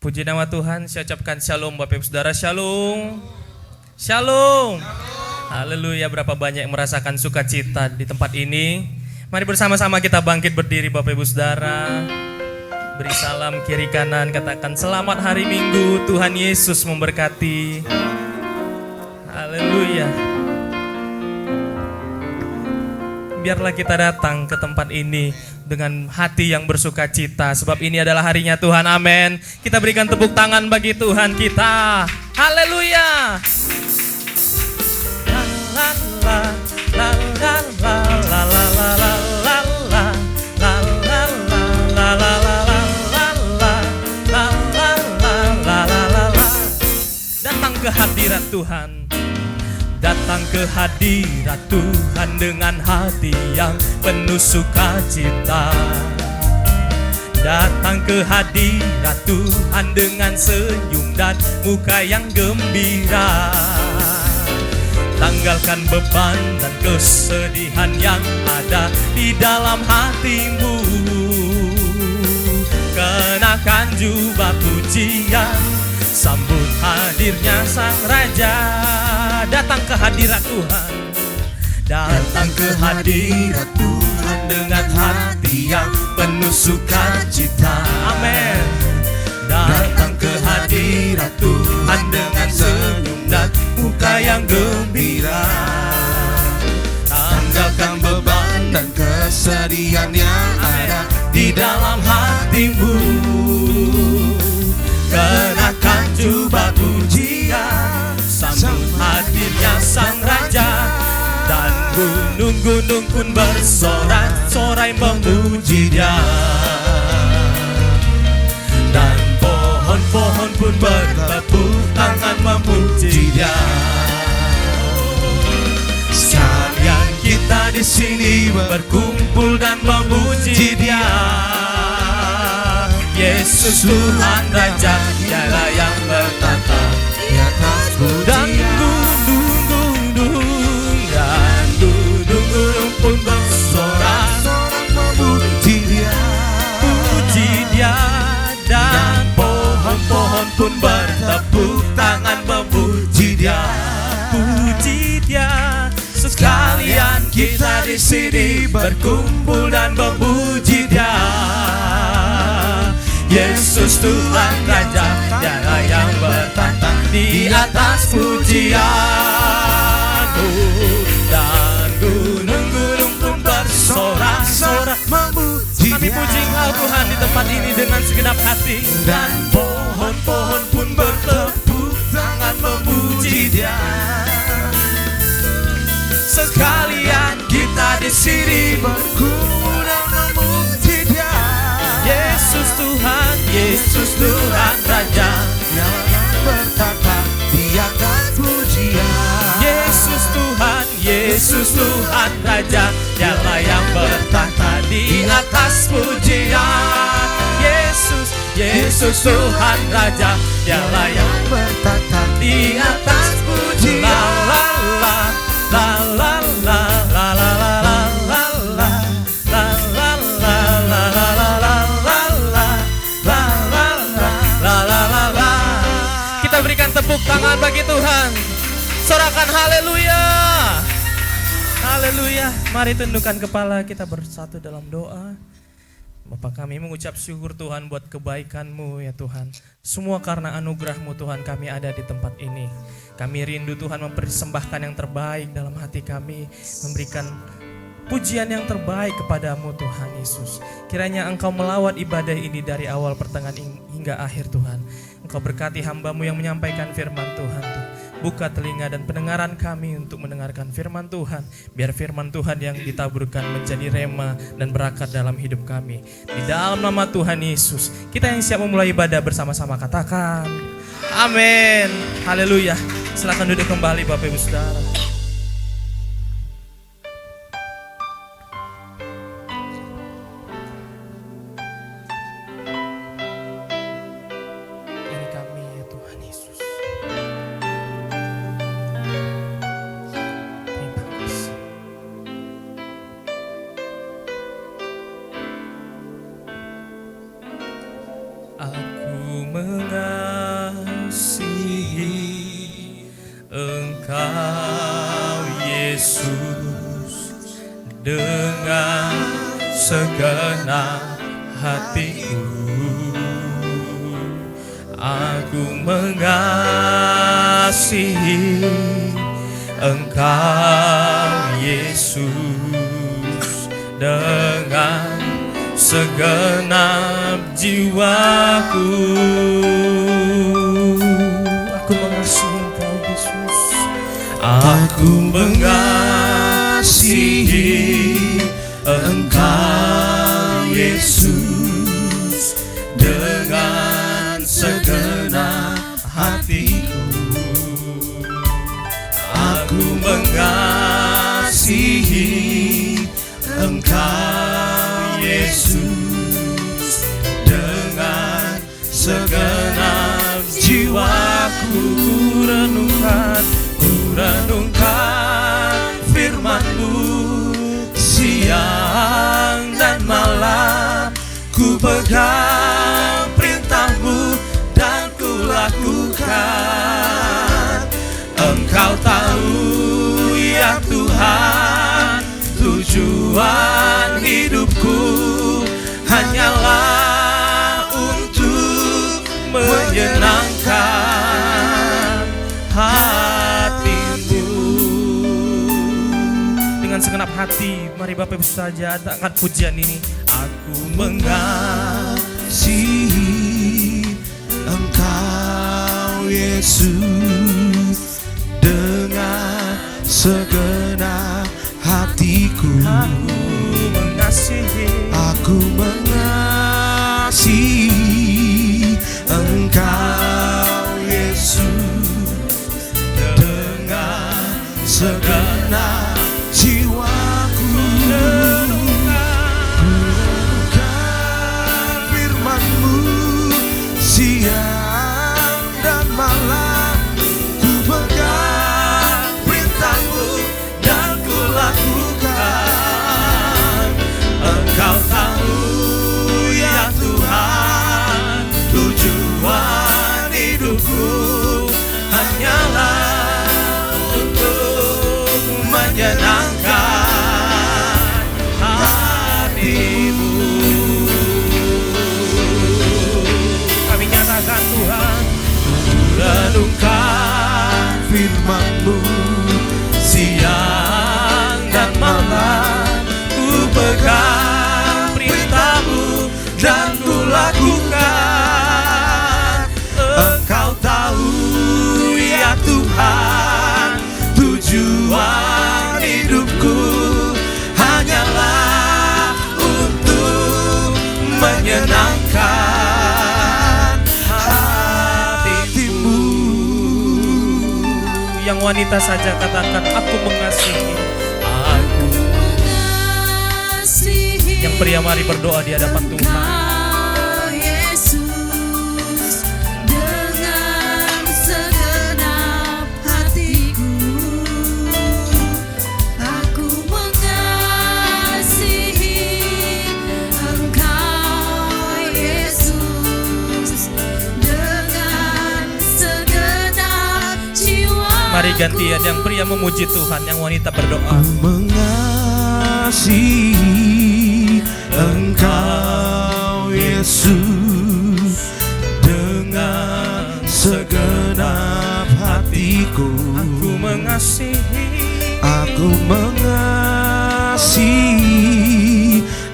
Puji nama Tuhan, saya ucapkan shalom Bapak Ibu Saudara, shalom. Shalom. Haleluya, berapa banyak yang merasakan sukacita di tempat ini. Mari bersama-sama kita bangkit berdiri Bapak Ibu Saudara. Beri salam kiri kanan, katakan selamat hari Minggu, Tuhan Yesus memberkati. Haleluya. Biarlah kita datang ke tempat ini dengan hati yang bersuka cita, sebab ini adalah harinya Tuhan, amin. Kita berikan tepuk tangan bagi Tuhan kita. Haleluya. La la la la la la la la la la la la la la la la la. Datang ke hadirat Tuhan. Datang ke hadirat Tuhan dengan hati yang penuh sukacita. Datang ke hadirat Tuhan dengan senyum dan muka yang gembira. Tanggalkan beban dan kesedihan yang ada di dalam hatimu. Kenakan jubah pujian, sambut hadirnya Sang Raja. Datang ke hadirat Tuhan. Datang ke hadirat Tuhan dengan hati yang penuh sukacita. Amin. Datang ke hadirat Tuhan dengan senyum dan muka yang gembira. Tanggalkan beban dan kesedihan yang ada di dalam hatimu. Kenakan jubah pujian, sambut hadirnya Sang Raja. Dan gunung-gunung pun bersorak-sorai memuji Dia. Dan pohon-pohon pun bertepuk tangan memuji Dia. Sekalian kita di sini berkumpul dan memuji Dia. Yesus Tuhan Raja, Dialah yang bertata di atas pujian. Dan gunung-gunung pun bersorak-sorai memuji Dia. Puji Dia. Dan pohon-pohon pun bertepuk tangan memuji Dia. Puji Dia. Sekalian kita di sini berkumpul dan memuji Dia. Yesus Tuhan Raja, Dialah yang bertata di atas pujian. Dan gunung-gunung pun bersorak-sorak memuji Dia. Kami puji Engkau Tuhan di tempat ini dengan segenap hati. Dan pohon-pohon pun bertepuk tangan memuji Dia. Sekalian kita di sini berkumpul dan memuji Dia. Yesus Tuhan, Yesus Tuhan Raja, Dialah yang bertata di atas pujian. Yesus Tuhan, Yesus Tuhan Raja, Dialah yang bertata di atas pujian. Yesus, Yesus Tuhan Raja, Dialah yang bertata di atas pujian. La la la la la la la la la la la la la la la la. Kita berikan tepuk tangan bagi Tuhan. Sorakan haleluya. Haleluya. Mari tundukkan kepala, kita bersatu dalam doa. Bapa kami mengucap syukur Tuhan buat kebaikan-Mu ya Tuhan. Semua karena anugerah-Mu Tuhan kami ada di tempat ini. Kami rindu Tuhan mempersembahkan yang terbaik dalam hati kami. Memberikan pujian yang terbaik kepadamu Tuhan Yesus. Kiranya Engkau melawat ibadah ini dari awal pertengahan hingga akhir Tuhan. Engkau berkati hamba-Mu yang menyampaikan firman Tuhan. Buka telinga dan pendengaran kami untuk mendengarkan firman Tuhan. Biar firman Tuhan yang ditaburkan menjadi rema dan berkat dalam hidup kami. Di dalam nama Tuhan Yesus, kita yang siap memulai ibadah bersama-sama katakan amin. Haleluya. Silakan duduk kembali Bapak Ibu Saudara. Aku dengan segenap hatiku. Aku mengasihi Engkau Yesus dengan segenap jiwaku. Aku mengasihi Engkau Yesus. Aku mengasihi Engkau Yesus dengan segenap hatiku. Aku mengasihi Engkau Yesus dengan segenap jiwaku. Ku renungkan firman-Mu siang dan malam. Ku pegang perintah-Mu dan ku lakukan. Engkau tahu ya Tuhan, tujuan hidupku hanyalah untuk menyenangkan hati-Mu. Dengan segenap hati, mari Bapak Ibu saja angkat pujian ini. Aku mengasihi Engkau Yesus dengan segenap hatiku. Aku mengasihi Engkau Yesus dengan segenap jiwaku. Renungkan firman-Mu siang dan malam. Ku pegang perintah-Mu dan ku lakukan. Engkau tahu ya Tuhan, tujuan hidupku hanyalah untuk menyenangkan hati-Mu. Kami nyatakan Tuhan, renungkan firman-Mu siang dan malam. Ku pegang perintah-Mu dan ku lakukan. Engkau tahu ya Tuhan, tujuan hidupku hanyalah untuk menyenangkan hati-Mu. Yang wanita saja katakan, aku mengasihi. Aku mengasihi. Yang pria mari berdoa di hadapan Tuhan. Mari gantian, yang pria memuji Tuhan, yang wanita berdoa. Ku mengasihi Engkau Yesus dengan segenap hatiku. Aku mengasihi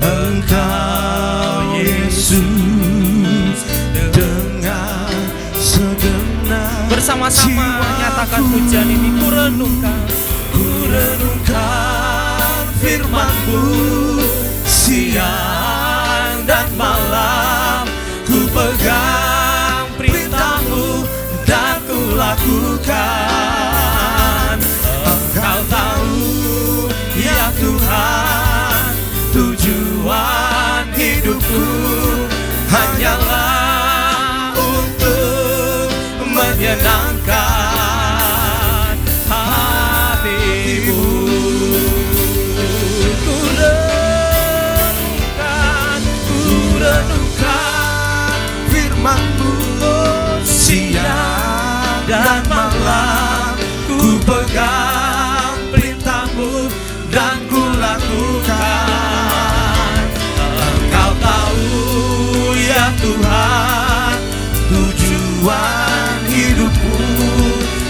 Engkau Yesus dengan segenap. Bersama-sama nyatakan pujian ini. Ku renungkan firman-Mu siang dan malam. Ku pegang perintah-Mu dan ku lakukan. Engkau tahu ya Tuhan, tujuan hidupku hanyalah untuk menyenangkan hati-Mu. Ku renungkan firman-Mu siang dan malam. lakukan. Engkau tahu ya Tuhan, tujuan hidupku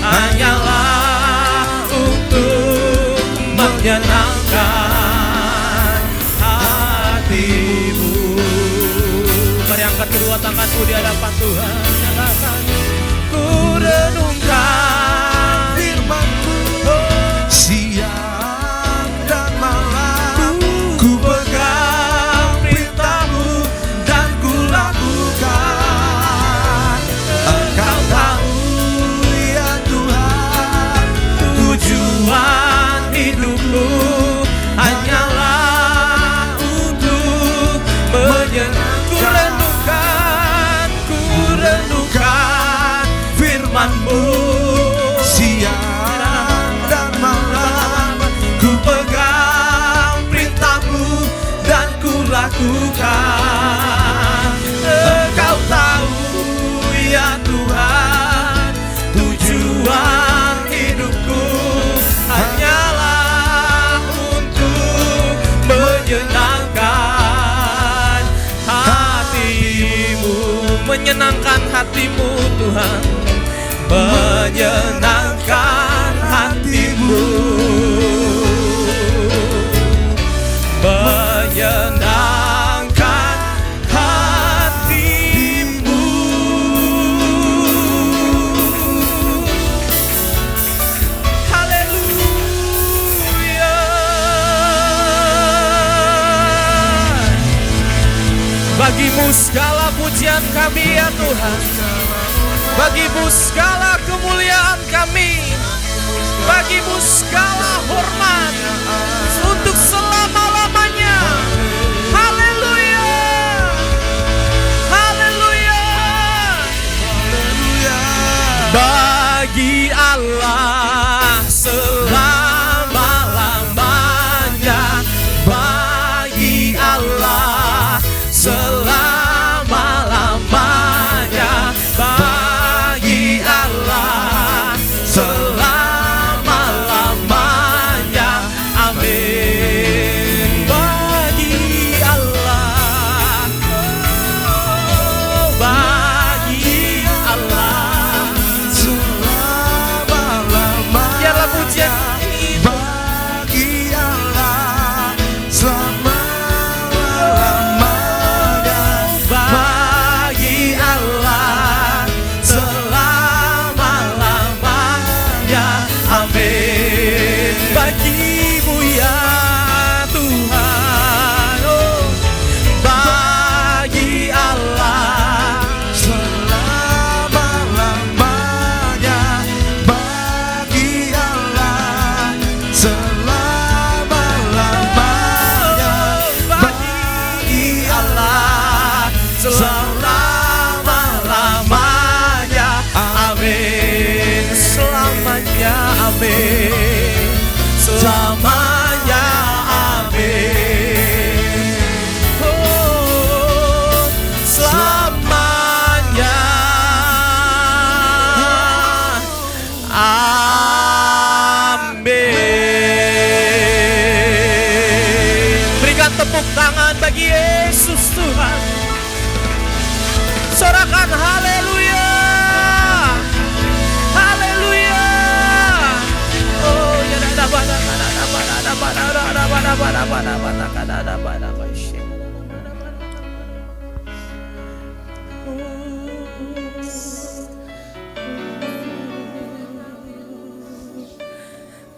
hanyalah untuk menyenangkan hatimu. Mari angkat kedua tanganmu di hadapan Tuhan. Nyatakan, ku renungkan firman-Mu siang dan malam, ku pegang perintah-Mu dan ku lakukan. Engkau tahu ya Tuhan, tujuan hidupku hanyalah untuk menyenangkan. Ku renungkan firman-Mu siang dan malam, ku pegang perintah-Mu dan ku lakukan. Engkau tahu ya Tuhan, tujuan hidupku hanyalah untuk menyenangkan hatimu. Menyenangkan hatimu Tuhan, menyenangkan hatimu, menyenangkan hatimu. Haleluya. Bagimu segala pujian kami ya Tuhan, bagimu segala kemuliaan kami, bagimu segala hormat untuk selama-lamanya. Haleluya, haleluya, haleluya. Bagi Allah selama-lamanya, bagi Allah selama-lamanya, bagi Allah selama-lamanya. Amin. Bagi Allah, oh, bagi Allah selama-lamanya. Biarlah pujian ini bagi Allah selama-lamanya, bagi Allah selama-lamanya. Amin. Bagimu ya Tuhan, oh, bagi Allah selama-lamanya, bagi Allah selama-lamanya, bagi Allah selama-lamanya. Amin. Selamanya, amin. Selamanya, amin. Oh, selamanya, amin. Berikan tepuk tangan bagi Yesus Tuhan. Sorakan haleluya, haleluya. Oh ya ada pada.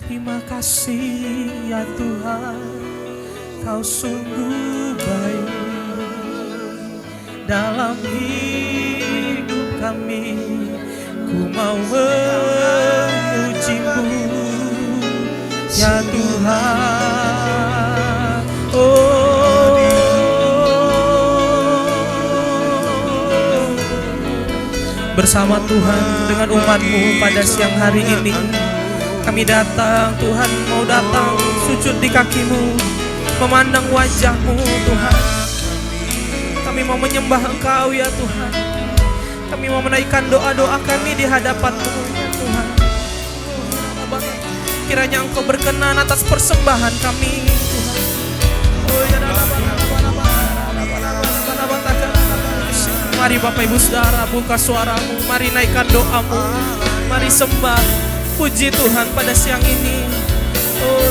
Terima kasih ya Tuhan, Kau sungguh baik dalam hidup kami. Ku mau memuji-Mu ya Tuhan. Oh, bersama Tuhan dengan umat-Mu pada siang hari ini, kami datang Tuhan, mau datang sujud di kaki-Mu, memandang wajah-Mu Tuhan. Kami mau menyembah Engkau ya Tuhan. Kami mau menaikkan doa-doa kami di hadapan-Mu ya Tuhan. Kiranya Engkau berkenan atas persembahan kami Tuhan. Mari Bapak Ibu Saudara buka suaramu, mari naikkan doamu, mari sembah, puji Tuhan pada siang ini. Oh,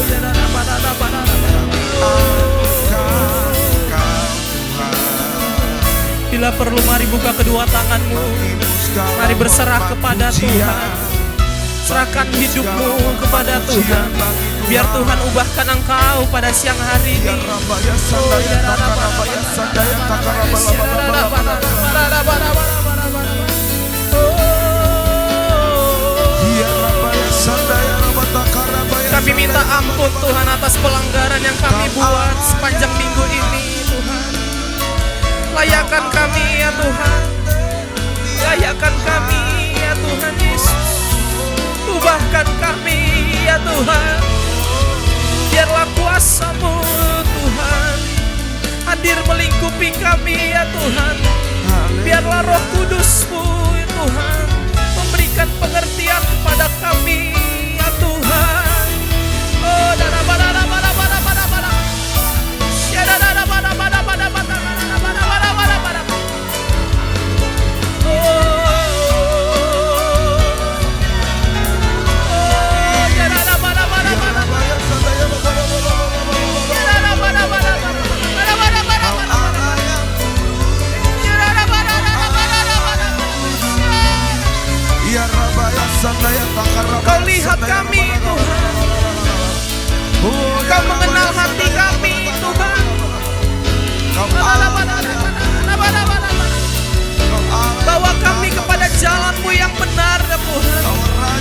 bila perlu mari buka kedua tanganmu, mari berserah kepada Tuhan. Serahkan hidupmu kepada Tuhan. Biar Tuhan ubahkan engkau pada siang hari ini. Kami minta ampun Tuhan atas pelanggaran yang kami buat sepanjang minggu ini Tuhan. Layakan kami ya Tuhan. Layakan kami ya Tuhan Yesus. Ubahkan kami ya Tuhan. Biarlah kuasa-Mu Tuhan hadir melingkupi kami ya Tuhan. Biarlah Roh Kudus-Mu ya Tuhan memberikan pengertian kepada kami ya Tuhan. Oh, Kau lihat kami Tuhan. Kau mengenal hati kami Tuhan. Bawa kami kepada jalan-Mu yang benar ya Tuhan.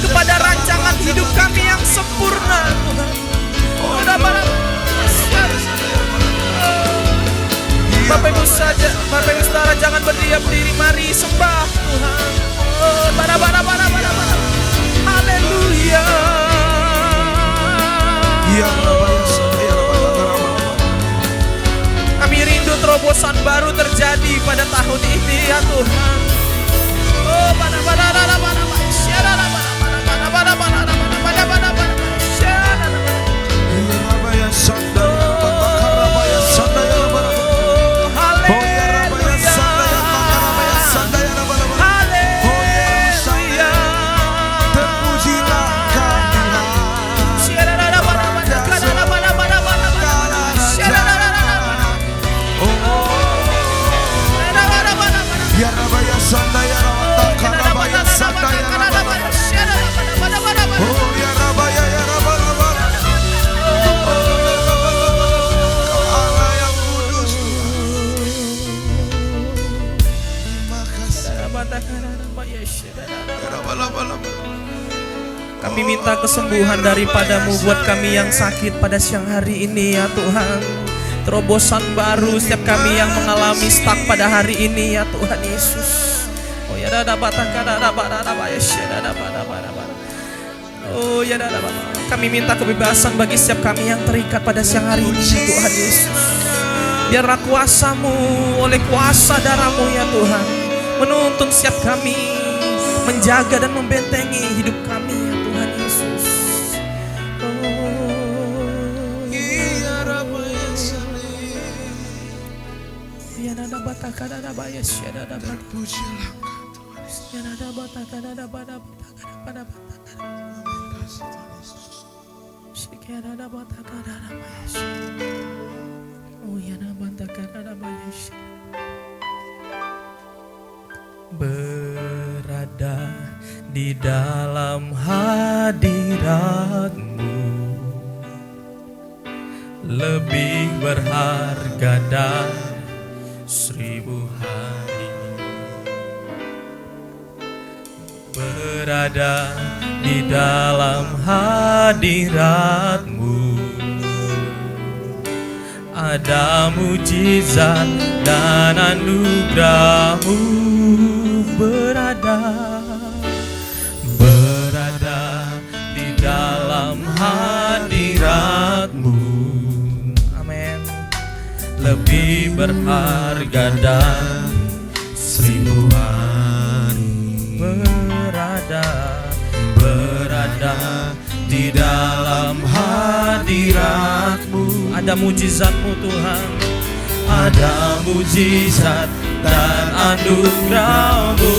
Kepada rancangan hidup kami yang sempurna Tuhan. Bapak Ibu Saudara jangan berdiam diri, mari sembah Tuhan. Haleluya. Kami rindu terobosan baru terjadi pada tahun ini ya Tuhan. Oh, Kami minta kesembuhan daripada-Mu buat kami yang sakit pada siang hari ini ya Tuhan. Terobosan baru setiap kami yang mengalami stuck pada hari ini ya Tuhan Yesus. Oh ya Oh ya kami minta kebebasan bagi setiap kami yang terikat pada siang hari ini ya Tuhan Yesus. Biarlah kuasa-Mu oleh kuasa darah-Mu ya Tuhan menuntun setiap kami, menjaga dan membentengi hidup kami ya Tuhan Yesus. Berada di dalam hadirat-Mu lebih berharga dari 1000 hari. Berada di dalam hadirat-Mu ada mujizat dan anugerah-Mu. Berada di dalam hadirat-Mu, amin, lebih berharga dari 1000 hari. Berada di dalam hadirat-Mu ada mujizat-Mu Tuhan, ada mujizat dan anugerah-Mu.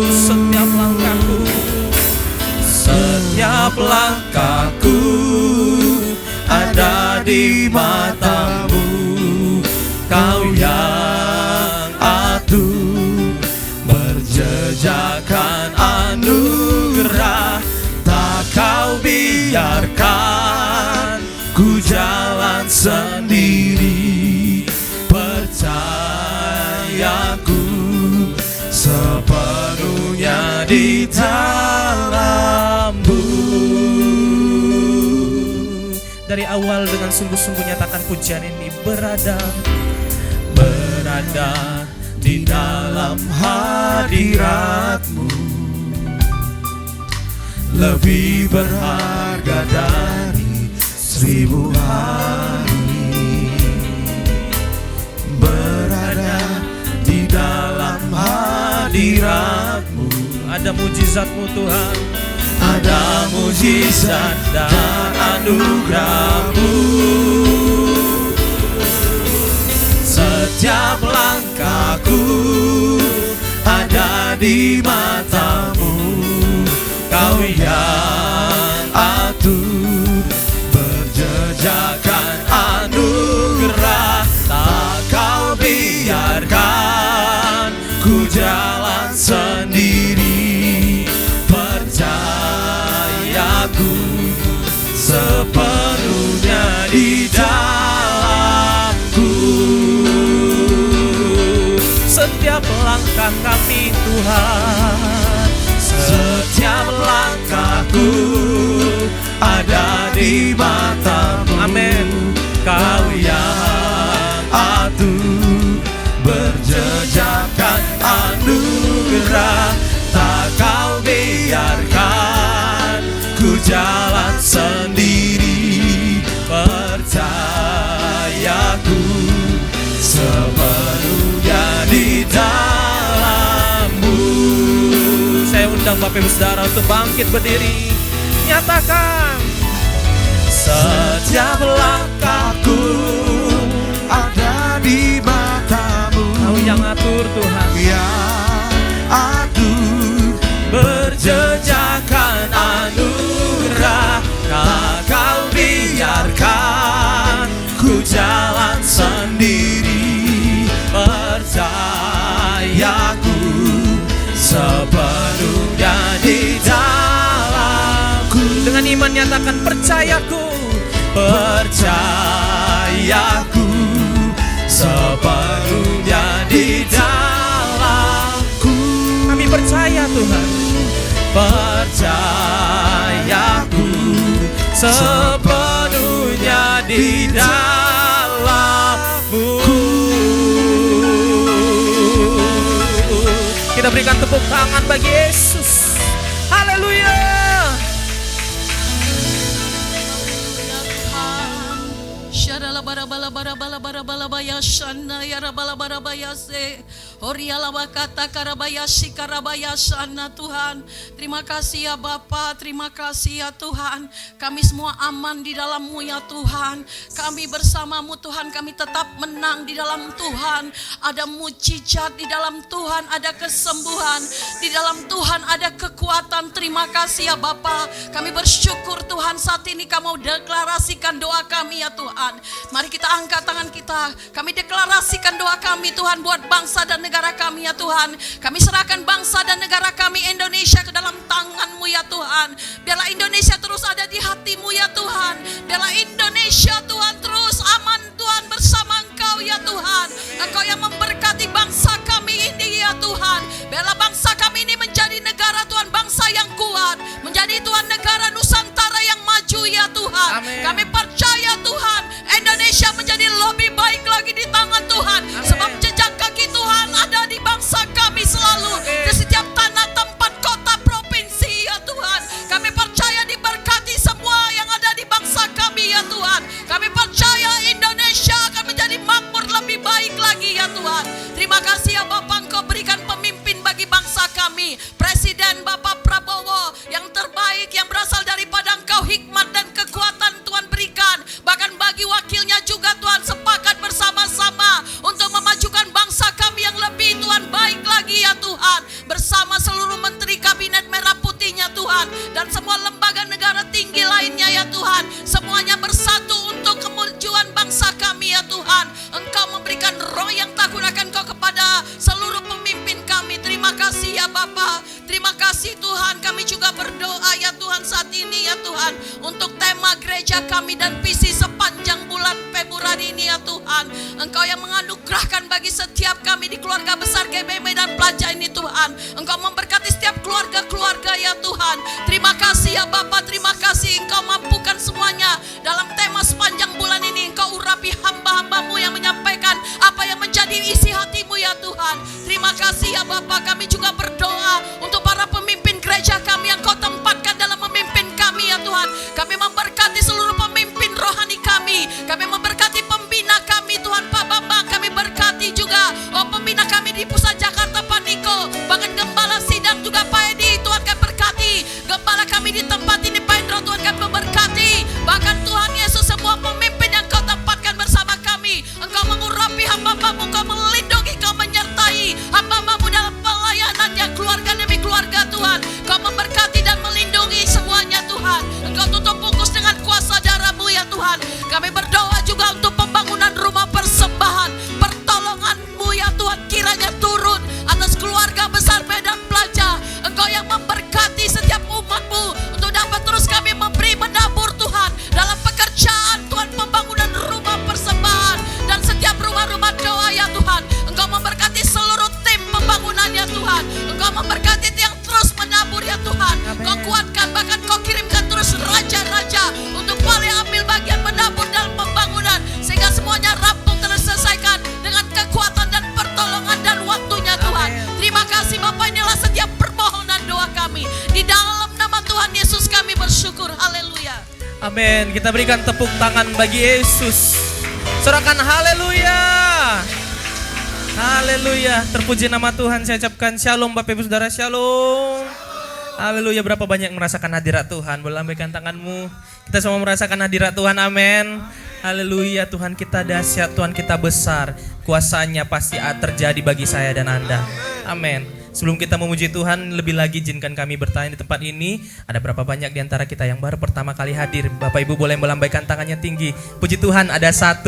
Setiap langkahku, setiap langkahku ada di mata-Mu. Kau yang atur berjejakan anugerah, tak Kau biarkan ku jalan sendiri. Percayaku sepenuhnya di dalam-Mu. Dari awal dengan sungguh-sungguh nyatakan pujian ini, berada di dalam hadirat-Mu, lebih berharga dari 1000 hari. Berada di dalam hadirat-Mu, ada mujizat-Mu Tuhan, ada mujizat dan anugerah-Mu. Setiap langkahku ada di mata-Mu. Kau yang atur berjejakan anugerah, tak Kau biarkan ku jalan sendiri. Percayaku sepenuhnya di dalam-Ku. Setiap langkah kami Tuhan, setiap langkahku ada di mata-Mu. Amin. Kau yang atur berjejakan anugerah, tak Kau biarkan ku jalan sendiri. Percayaku sepenuhnya di dalam-Mu. Saya undang Bapak Ibu Saudara untuk bangkit berdiri, nyatakan setiap langkahku ada di mata-Mu. Kau yang atur Tuhan, Yang atur berjejakan anugerah, tak Kau biarkan ku jalan sendiri. Percayaku sepenuhnya di dalam-Ku. Dengan iman nyatakan percayaku, percayaku sepenuhnya di dalam-Ku. Kami percaya Tuhan, percayaku sepenuhnya di dalam-Mu. Kita berikan tepuk tangan bagi Yesus. Haleluya. Syarala bara bala bara bala bara bala baya shana yara bala bara baya se oriala bakata karabaya shikarabaya shana. Tuhan, terima kasih ya Bapa, terima kasih ya Tuhan. Kami semua aman di dalam-Mu ya Tuhan. Kami bersama-Mu Tuhan, kami tetap menang di dalam Tuhan. Ada mujizat di dalam Tuhan, ada kesembuhan di dalam Tuhan, ada kekuatan. Terima kasih ya Bapa. Kami bersyukur Tuhan, saat ini Kamu deklarasikan doa kami ya Tuhan. Mari kita angkat tangan kita. Kami deklarasikan doa kami Tuhan buat bangsa dan negara kami ya Tuhan. Kami serahkan bangsa dan negara kami Indonesia ke dalam tangan-Mu ya Tuhan. Biarlah Indonesia terus ada di hati-Mu ya Tuhan. Biarlah Indonesia Tuhan terus aman Tuhan bersama Engkau ya Tuhan. Engkau yang memberkati bangsa kami ini ya Tuhan. Biarlah bangsa kami ini menjadi negara Tuhan, bangsa yang kuat. Menjadi Tuhan negara Nusantara yang maju ya Tuhan. Amin. Kami percaya Tuhan, Indonesia menjadi lebih baik lagi di tangan Tuhan. Amin. Sebab jejak kaki Tuhan ada di bangsa kami selalu. Amin. Di setiap tanah, tempat, kota, provinsi ya Tuhan. Kami percaya diberkati semua yang ada di bangsa kami ya Tuhan. Kami percaya Indonesia saat ini ya Tuhan, untuk tema gereja kami dan visi sepanjang bulan Februari ini ya Tuhan. Engkau yang menganugerahkan bagi setiap kami di keluarga besar GBM dan Pelajar ini Tuhan. Engkau memberkati setiap keluarga-keluarga ya Tuhan. Terima kasih ya Bapa, terima kasih Engkau mampukan semuanya. Dalam tema sepanjang bulan ini Engkau urapi hamba-hambamu yang menyampaikan apa yang menjadi isi hatimu ya Tuhan. Terima kasih ya Bapa, kami juga berdoa untuk para pemimpin gereja kami yang Kau tempatkan dalam memimpin kami ya Tuhan. Kami memberkati seluruh pemimpin rohani kami. Kami memberkati pembina kami Tuhan Pak Bambang. Kami berkati juga pembina kami di pusat Jakarta Pak Niko. Bahkan gembala sidang juga Pak Edi Tuhan kami berkati. Gembala kami di tempat ini Pak Indro Tuhan kami memberkati. Bahkan Tuhan Yesus semua pemimpin yang Kau tempatkan bersama kami. Engkau mengurapi hamba-Mu, Engkau melindungi, Engkau menyertai hamba-Mu dalam pelayanannya keluarga demi keluarga Tuhan. Kau memberkati dan melindungi semuanya Tuhan. Engkau tutup bungkus dengan kuasa darah-Mu ya Tuhan. Kami berdoa juga untuk pembangunan rumah persembahan. Pertolongan-Mu ya Tuhan kiranya turun atas keluarga besar Medan Pelajar. Engkau yang memberkati setiap umat-Mu untuk dapat terus kami memberi menabur Tuhan dalam pekerjaan Tuhan, pembangunan rumah persembahan dan setiap rumah-rumah doa ya Tuhan. Engkau memberkati seluruh tim pembangunannya Tuhan. Engkau memberkati yang terus menabur ya Tuhan. Kau kuatkan, bahkan Kau kirimkan terus raja-raja untuk boleh ambil bagian menabur dalam pembangunan sehingga semuanya rampung terselesaikan dengan kekuatan dan pertolongan dan waktunya Tuhan. Terima kasih Bapak, inilah setiap permohonan doa kami. Di dalam nama Tuhan Yesus kami bersyukur. Haleluya. Amin. Kita berikan tepuk tangan bagi Yesus. Sorakan haleluya. Haleluya. Terpuji nama Tuhan. Saya ucapkan shalom Bapak Ibu Saudara, shalom. Haleluya. Berapa banyak merasakan hadirat Tuhan? Boleh lambaikan tanganmu. Kita semua merasakan hadirat Tuhan. Amin. Haleluya. Tuhan kita dahsyat, Tuhan kita besar. Kuasanya pasti terjadi bagi saya dan Anda. Amin. Sebelum kita memuji Tuhan, lebih lagi izinkan kami bertanya di tempat ini. Ada berapa banyak di antara kita yang baru pertama kali hadir? Bapak Ibu boleh melambaikan tangannya tinggi. Puji Tuhan, ada 1,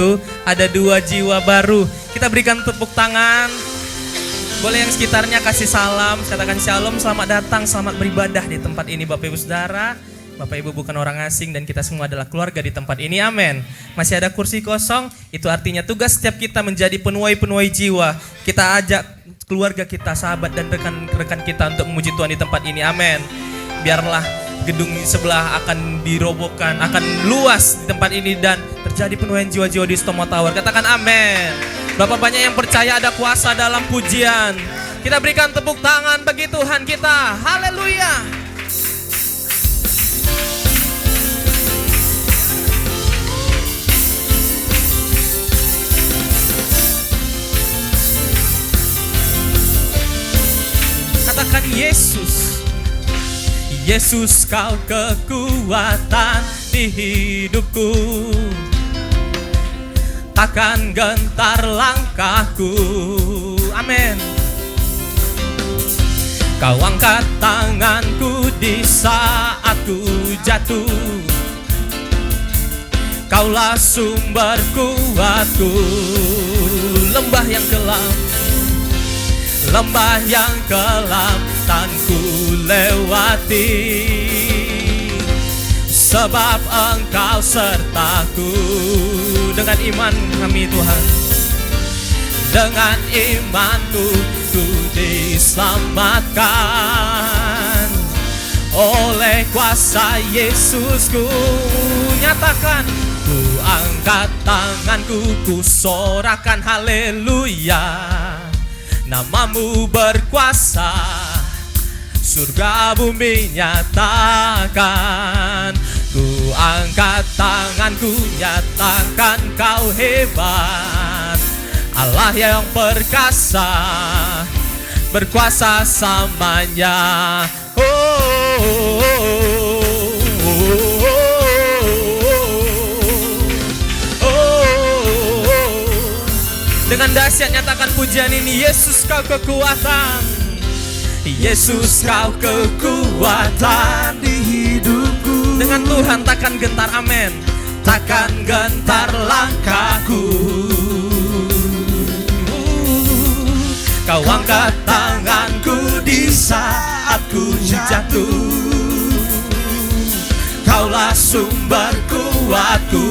ada 2 jiwa baru. Kita berikan tepuk tangan. Boleh yang sekitarnya kasih salam, katakan shalom, selamat datang, selamat beribadah di tempat ini Bapak Ibu Saudara. Bapak Ibu bukan orang asing dan kita semua adalah keluarga di tempat ini, amin. Masih ada kursi kosong, itu artinya tugas setiap kita menjadi penuai-penuai jiwa. Kita ajak keluarga kita, sahabat dan rekan-rekan kita untuk memuji Tuhan di tempat ini, amin. Biarlah gedung di sebelah akan dirobohkan, akan luas di tempat ini dan terjadi penuaian jiwa-jiwa di Stomo Tower. Katakan amin. Berapa banyak yang percaya ada kuasa dalam pujian. Kita berikan tepuk tangan bagi Tuhan kita. Haleluya. Katakan Yesus. Yesus kau kekuatan di hidupku. Takkan gentar langkahku. Amin. Kau angkat tanganku di saat ku jatuh. Kaulah sumber kuatku. Lembah yang kelam, lembah yang kelam tan ku lewati, sebab Engkau sertaku. Dengan iman kami Tuhan, dengan imanku ku diselamatkan. Oleh kuasa Yesus ku nyatakan, ku angkat tanganku, ku sorakan haleluya. Namamu berkuasa, surga bumi nyatakan. Ku angkat tanganku, nyatakan kau hebat. Allah yang perkasa, berkuasa samanya. Dengan dahsyat nyatakan pujian ini. Yesus kau kekuatan, Yesus kau kekuatan di hidupku. Dengan Tuhan takkan gentar, amin. Takkan gentar langkahku. Kau angkat tanganku di saat ku jatuh. Dia sumber kuatku.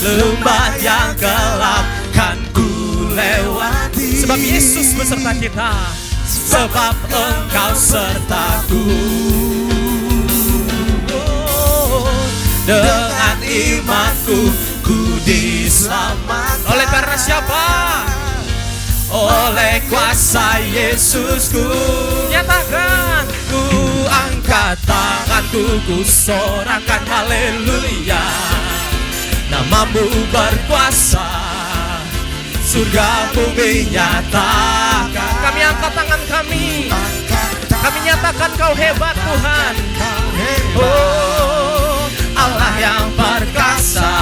Lembah yang gelap kan ku lewati. Sebab Yesus beserta kita, sebab Engkau sertaku. Dengan imanku ku diselamatkan. Oleh karena siapa? Oleh kuasa Yesusku. Nyatakan, ku angkat tanganku, ku sorakan haleluya. Namamu berkuasa, surga bumi nyatakan. Kami angkat tangan kami, kami nyatakan Kau hebat Tuhan. Oh, Allah yang perkasa,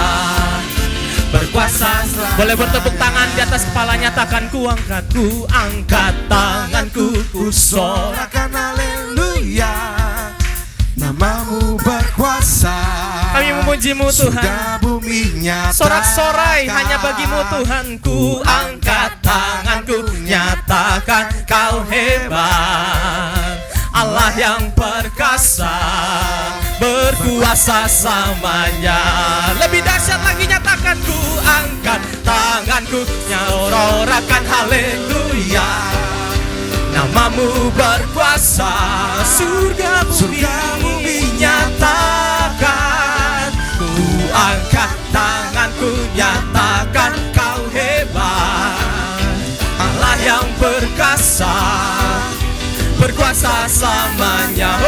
berkuasa. Boleh bertepuk tangan di atas kepala, nyatakan ku angkat tanganku, ku sorakan haleluya. Namamu berkuasa, kami memuji-Mu Tuhan. surga bumi nyatakan. Sorak-sorai hanya bagi-Mu Tuhan. Ku angkat tanganku, nyatakan Kau hebat. Allah yang perkasa, berkuasa samanya. Lebih dahsyat lagi, nyatakan ku angkat tanganku, nyorakan haleluya. Namamu berkuasa, surga bumi nyatakan. Ku angkat tanganku, nyatakan Kau hebat. Allah yang perkasa, berkuasa samanya.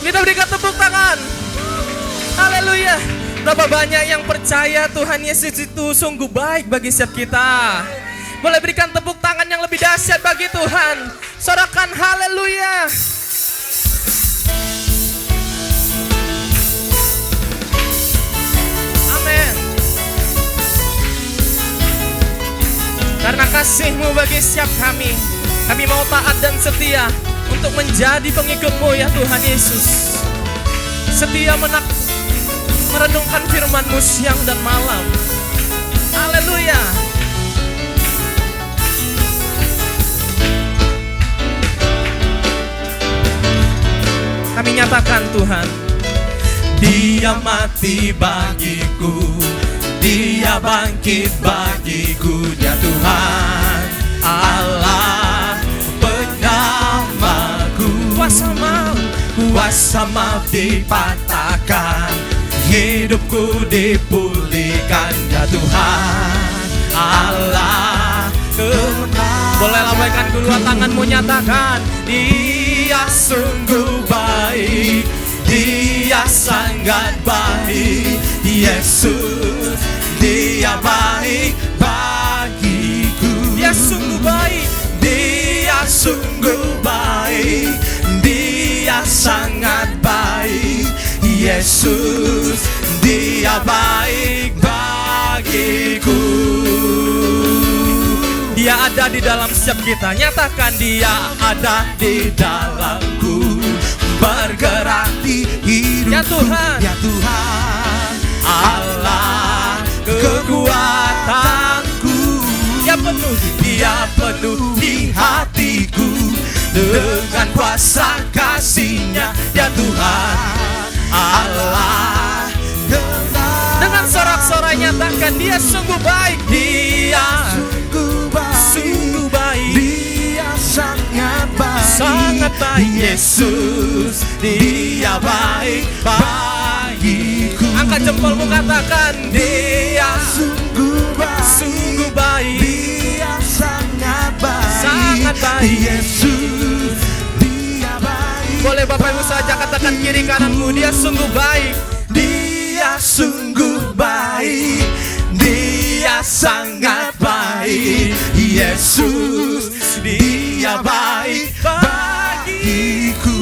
Kita berikan tepuk tangan. Haleluya. Berapa banyak yang percaya Tuhan Yesus itu sungguh baik bagi setiap kita. Boleh berikan tepuk tangan yang lebih dahsyat bagi Tuhan. Sorakan haleluya. Amin. Karena kasih-Mu bagi setiap kami, kami mau taat dan setia untuk menjadi pengikut-Mu ya Tuhan Yesus. Setia merenungkan firman-Mu siang dan malam. Haleluya. Kami nyatakan Tuhan, Dia mati bagiku, Dia bangkit bagiku. Dia Tuhan Allah penyamaku. Kuasa maaf dipatahkan, hidupku dipulihkan. Ya Tuhan Allah kemenangan. Boleh lambaikan kedua tanganmu, nyatakan Dia sungguh baik, Dia sangat baik. Yesus, Dia baik bagiku. Dia sungguh baik, Dia sungguh baik, Dia sangat baik. Yesus, Dia baik bagiku. Dia ada di dalam setiap kita. Nyatakan Dia ada di dalamku, bergerak di hidupku. Ya Tuhan, Ya Tuhan Allah kekuatanku. Dia penuhi hatiku dengan kuasa kasih-Nya. Ya Tuhan Allah. Dengan sorak-sorai nyatakan Dia sungguh baik. Dia sungguh baik, Dia sangat baik, sangat baik. Yesus, Dia baik bagiku. Angkat jempolmu, katakan Dia sungguh baik, Dia sangat baik, sangat baik. Yesus, Dia baik. Boleh Bapak Ibu saja katakan kiri kananmu, Dia sungguh baik, Dia sungguh baik, Dia sangat baik. Yesus, Dia baik bagiku.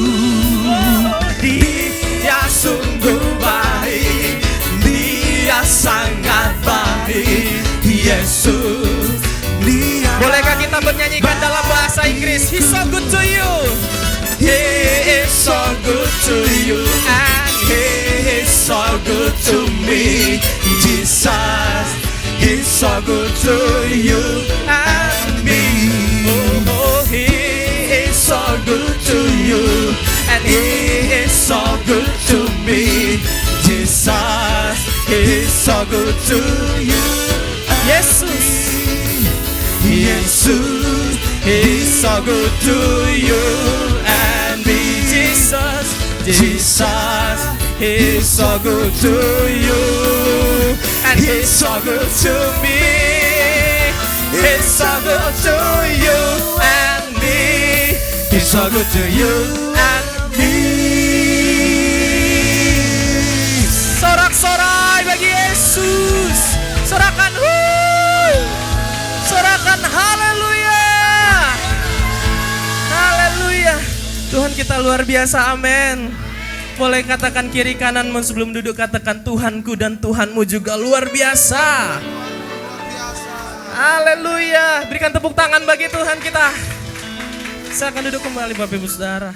Dia sungguh baik, Dia sangat baik. Yesus, Dia. Bolehkah kita bernyanyikan dalam bahasa Inggris? He's so good to you. He me. Jesus is so good to you and me. Oh, He is so good to you, and He is so good to me. Jesus is so good to you. Yesus, Jesus is so good to you and me. Jesus, Jesus is so good to you, and He's so good to me. He's so good to you and me. He's so good to you and me. sorak-sorai bagi Yesus. Sorakan sorakan haleluya. Haleluya. Tuhan kita luar biasa, amin. Boleh katakan kiri kananmu sebelum duduk, katakan Tuhanku dan Tuhanmu juga luar biasa. Haleluya. Berikan tepuk tangan bagi Tuhan kita. Saya akan duduk kembali Bapak Ibu Saudara.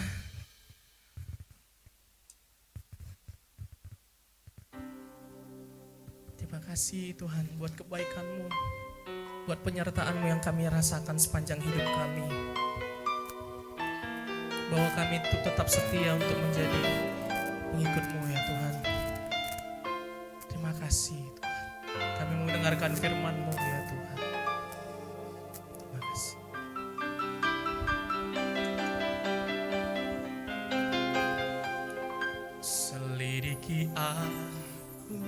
Terima kasih Tuhan buat kebaikan-Mu, buat penyertaan-Mu yang kami rasakan sepanjang hidup kami. Bahwa kami itu tetap setia untuk menjadi pengikut-Mu ya Tuhan. Terima kasih Tuhan. Kami mendengarkan firman-Mu ya Tuhan. Terima kasih. Selidiki aku,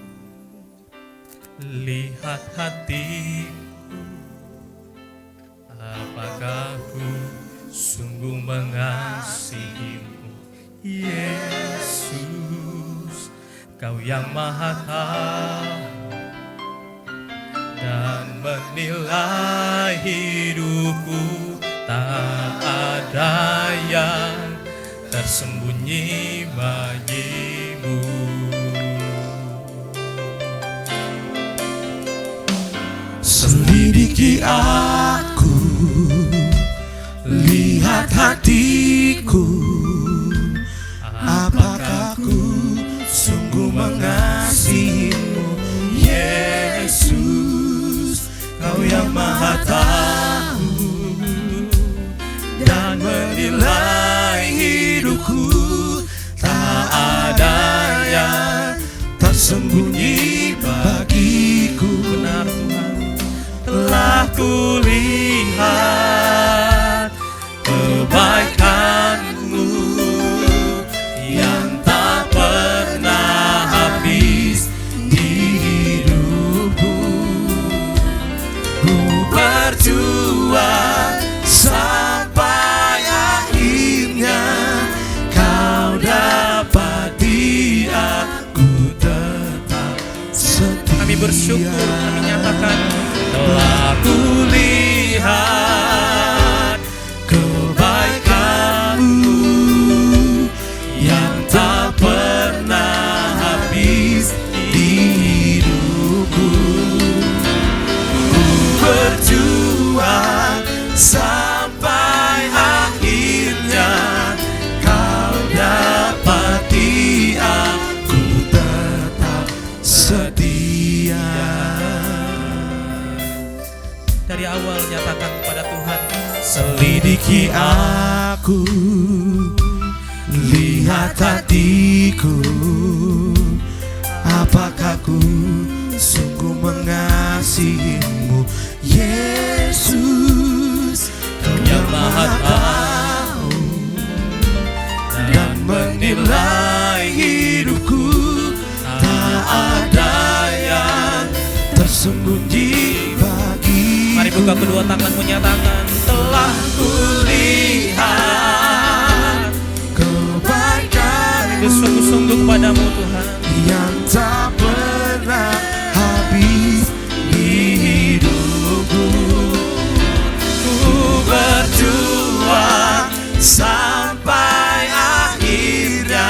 lihat hatiku, apakah aku sungguh mengasihimu, Yesus, Kau yang Maha Tahu dan menilai hidupku, tak ada yang tersembunyi bagimu. Selidiki aku, lihat hatiku, apakah ku sungguh mengasihimu, Yesus, Kau yang Maha Tahu dan menilai hidupku, tak ada yang tersembunyi bagiku. Benar Tuhan. Telah kulihat kebaikan-Mu yang tak pernah habis di hidupku. Ku berjuang sampai akhirnya Kau dapati aku tetap setia. Kami bersyukur, kami nyatakan Telah kulihat kebaikan-Mu yang tak pernah habis di hidupku. Ku berjuang sampai akhirnya Kau dapati aku tetap setia. dari awal nyatakan kepada Tuhan. Selidiki aku, lihat hatiku, apakah ku sungguh mengasihimu, Yesus, Kau yang Maha Tahu dan menilai hidupku, tak ada yang tersembunyi bagi. Mari buka kedua tangan, menyatakan Telah kulihat kebaikan itu sungguh-sungguh kepadamu Tuhan. yang tak pernah habis di hidupku. Ku berjuang sampai akhirnya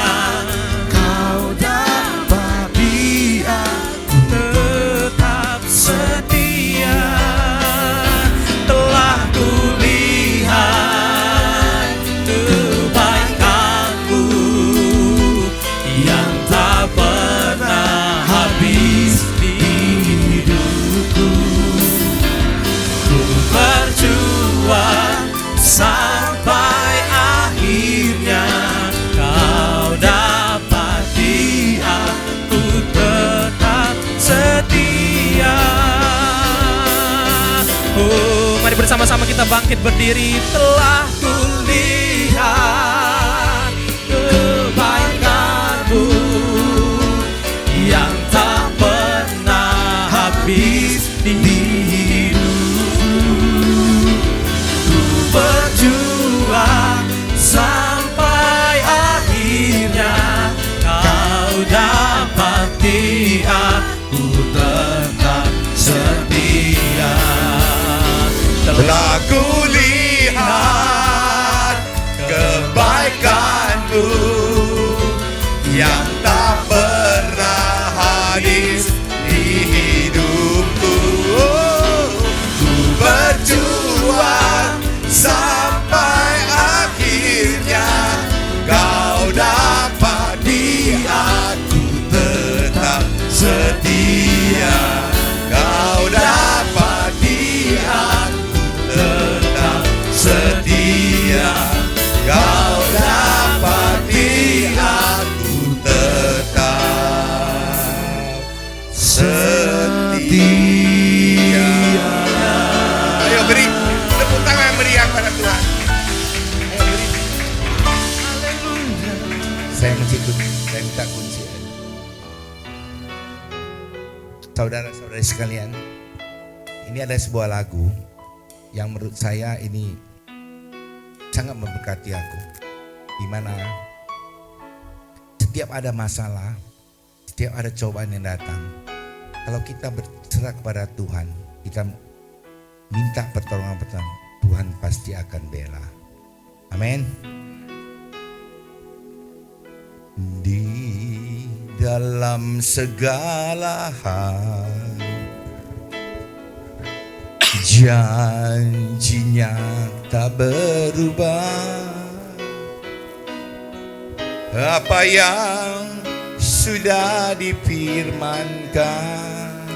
Kau dapati aku tetap setia. Telah kulihat Bersama-sama kita bangkit berdiri. Telah kulihat kebaikan-Mu yang tak pernah habis di hidup. Ku berjuang sampai akhirnya Kau dapati aku tetap setia. Telah kulihat kebaikan-Mu yang tak pernah habis di hidupku. Ku berjuang sampai akhirnya Kau dapati aku tetap setia. Kau dapati aku tetap setia. Kau dapati aku tetap setia. Ayo beri tepuk tangan yang meriah pada Tuhan. Ayo beri. Saya minta kunci. Saudara-saudari sekalian, ini ada sebuah lagu yang menurut saya ini sangat memberkati aku. Di mana setiap ada masalah, setiap ada cobaan yang datang, kalau kita berserah kepada Tuhan, kita minta pertolongan, Tuhan pasti akan bela. Amin. Di dalam segala hal janji-Nya tak berubah. Apa yang sudah difirmankan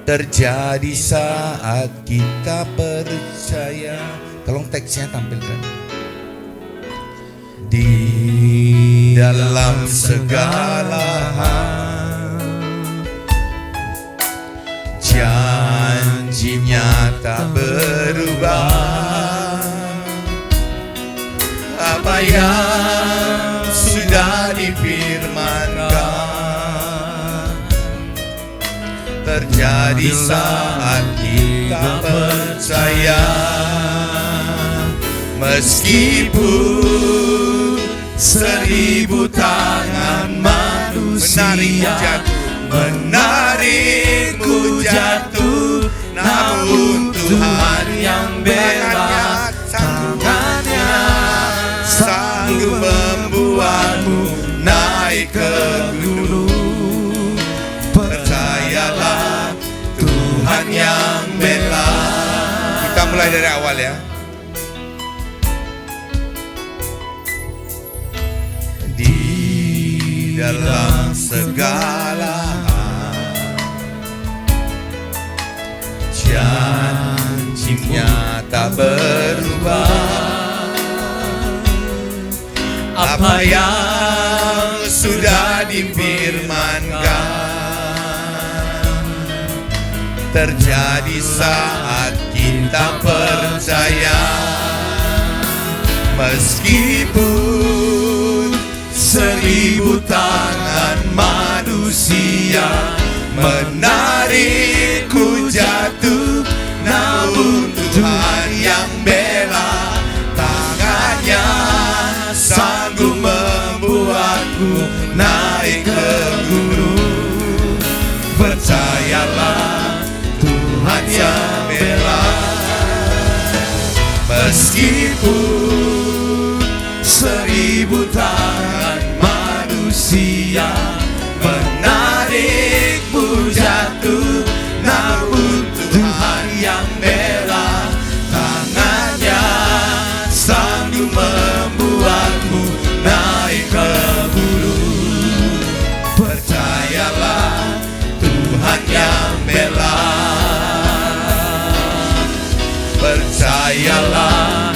terjadi saat kita percaya. Tolong teksnya tampilkan. Di dalam segala hal janji-Nya tak berubah. Apa yang sudah difirmankan terjadi saat kita percaya. Meskipun 1000 tangan manusia menarikmu jatuh, namun Tuhan yang bela, tangannya sanggup membuatmu naik ke gunung. Percayalah Tuhan yang bela. Kita mulai dari awal ya. Dalam segala hal janji-Nya tak berubah. Apa yang sudah difirmankan terjadi saat kita percaya. Meskipun 1000 tangan manusia menarikku jatuh, namun Tuhan yang bela, tangannya sanggup membuatku naik ke gunung. Percayalah Tuhan yang bela. Meskipun 1000 tangan manusia menarikmu jatuh, namun Tuhan yang bela, tangannya sanggup membuatmu naik ke gunung. Percayalah Tuhan yang bela. Percayalah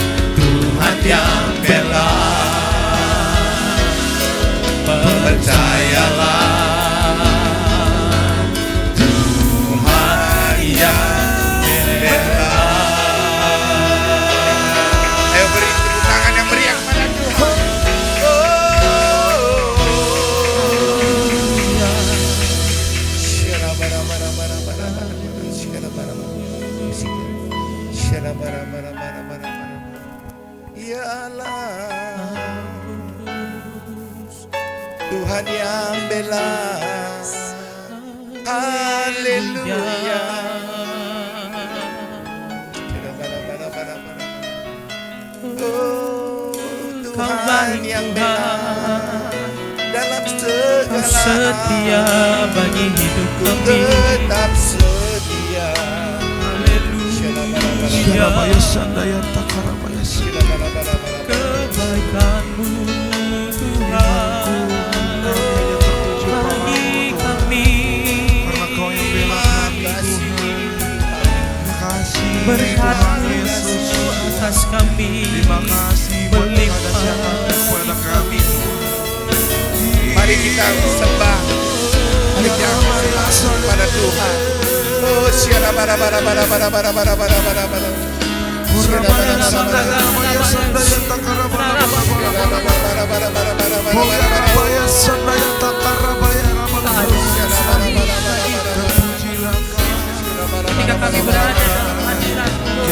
bela. Haleluya. Oh, Tuhan yang bela dalam segala setia bagi hidup kami. tetap setia. Haleluya. Kebaikan-Mu Tuhan bagi kami. Berkat-Mu atas kami berlimpah. Mari kita sembah, mari kita berserah pada Tuhan. Oh, siara bara bara bara bara bara bara bara bara bara. Siara bara bara bara bara bara Ketika kami berada dalam hadirat-Mu,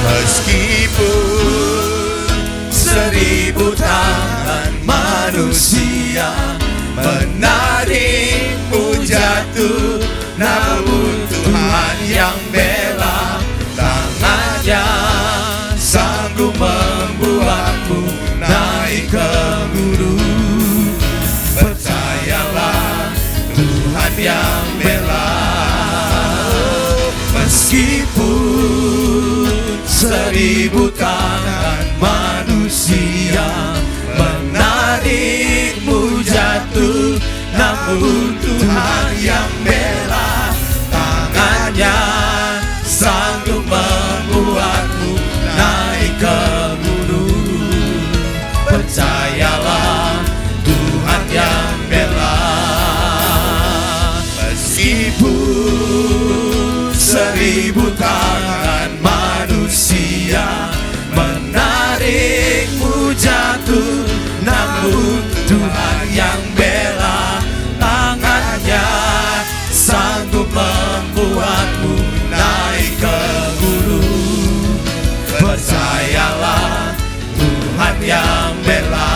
meskipun 1000 tangan manusia menarikmu jatuh, namun Tuhan yang bela, tangannya sanggup membuatmu naik ke gunung. Percayalah, Tuhan yang bela. Meskipun 1000 tangan manusia menarikmu jatuh, namun Tuhan yang bela, tangannya sanggup membuatmu naik ke gunung. Percayalah, Tuhan yang bela. Meskipun 1000 tangan manusia menarikmu jatuh, namun Tuhan yang bela, tangannya sanggup membuatmu naik ke gunung. Percayalah, Tuhan yang bela.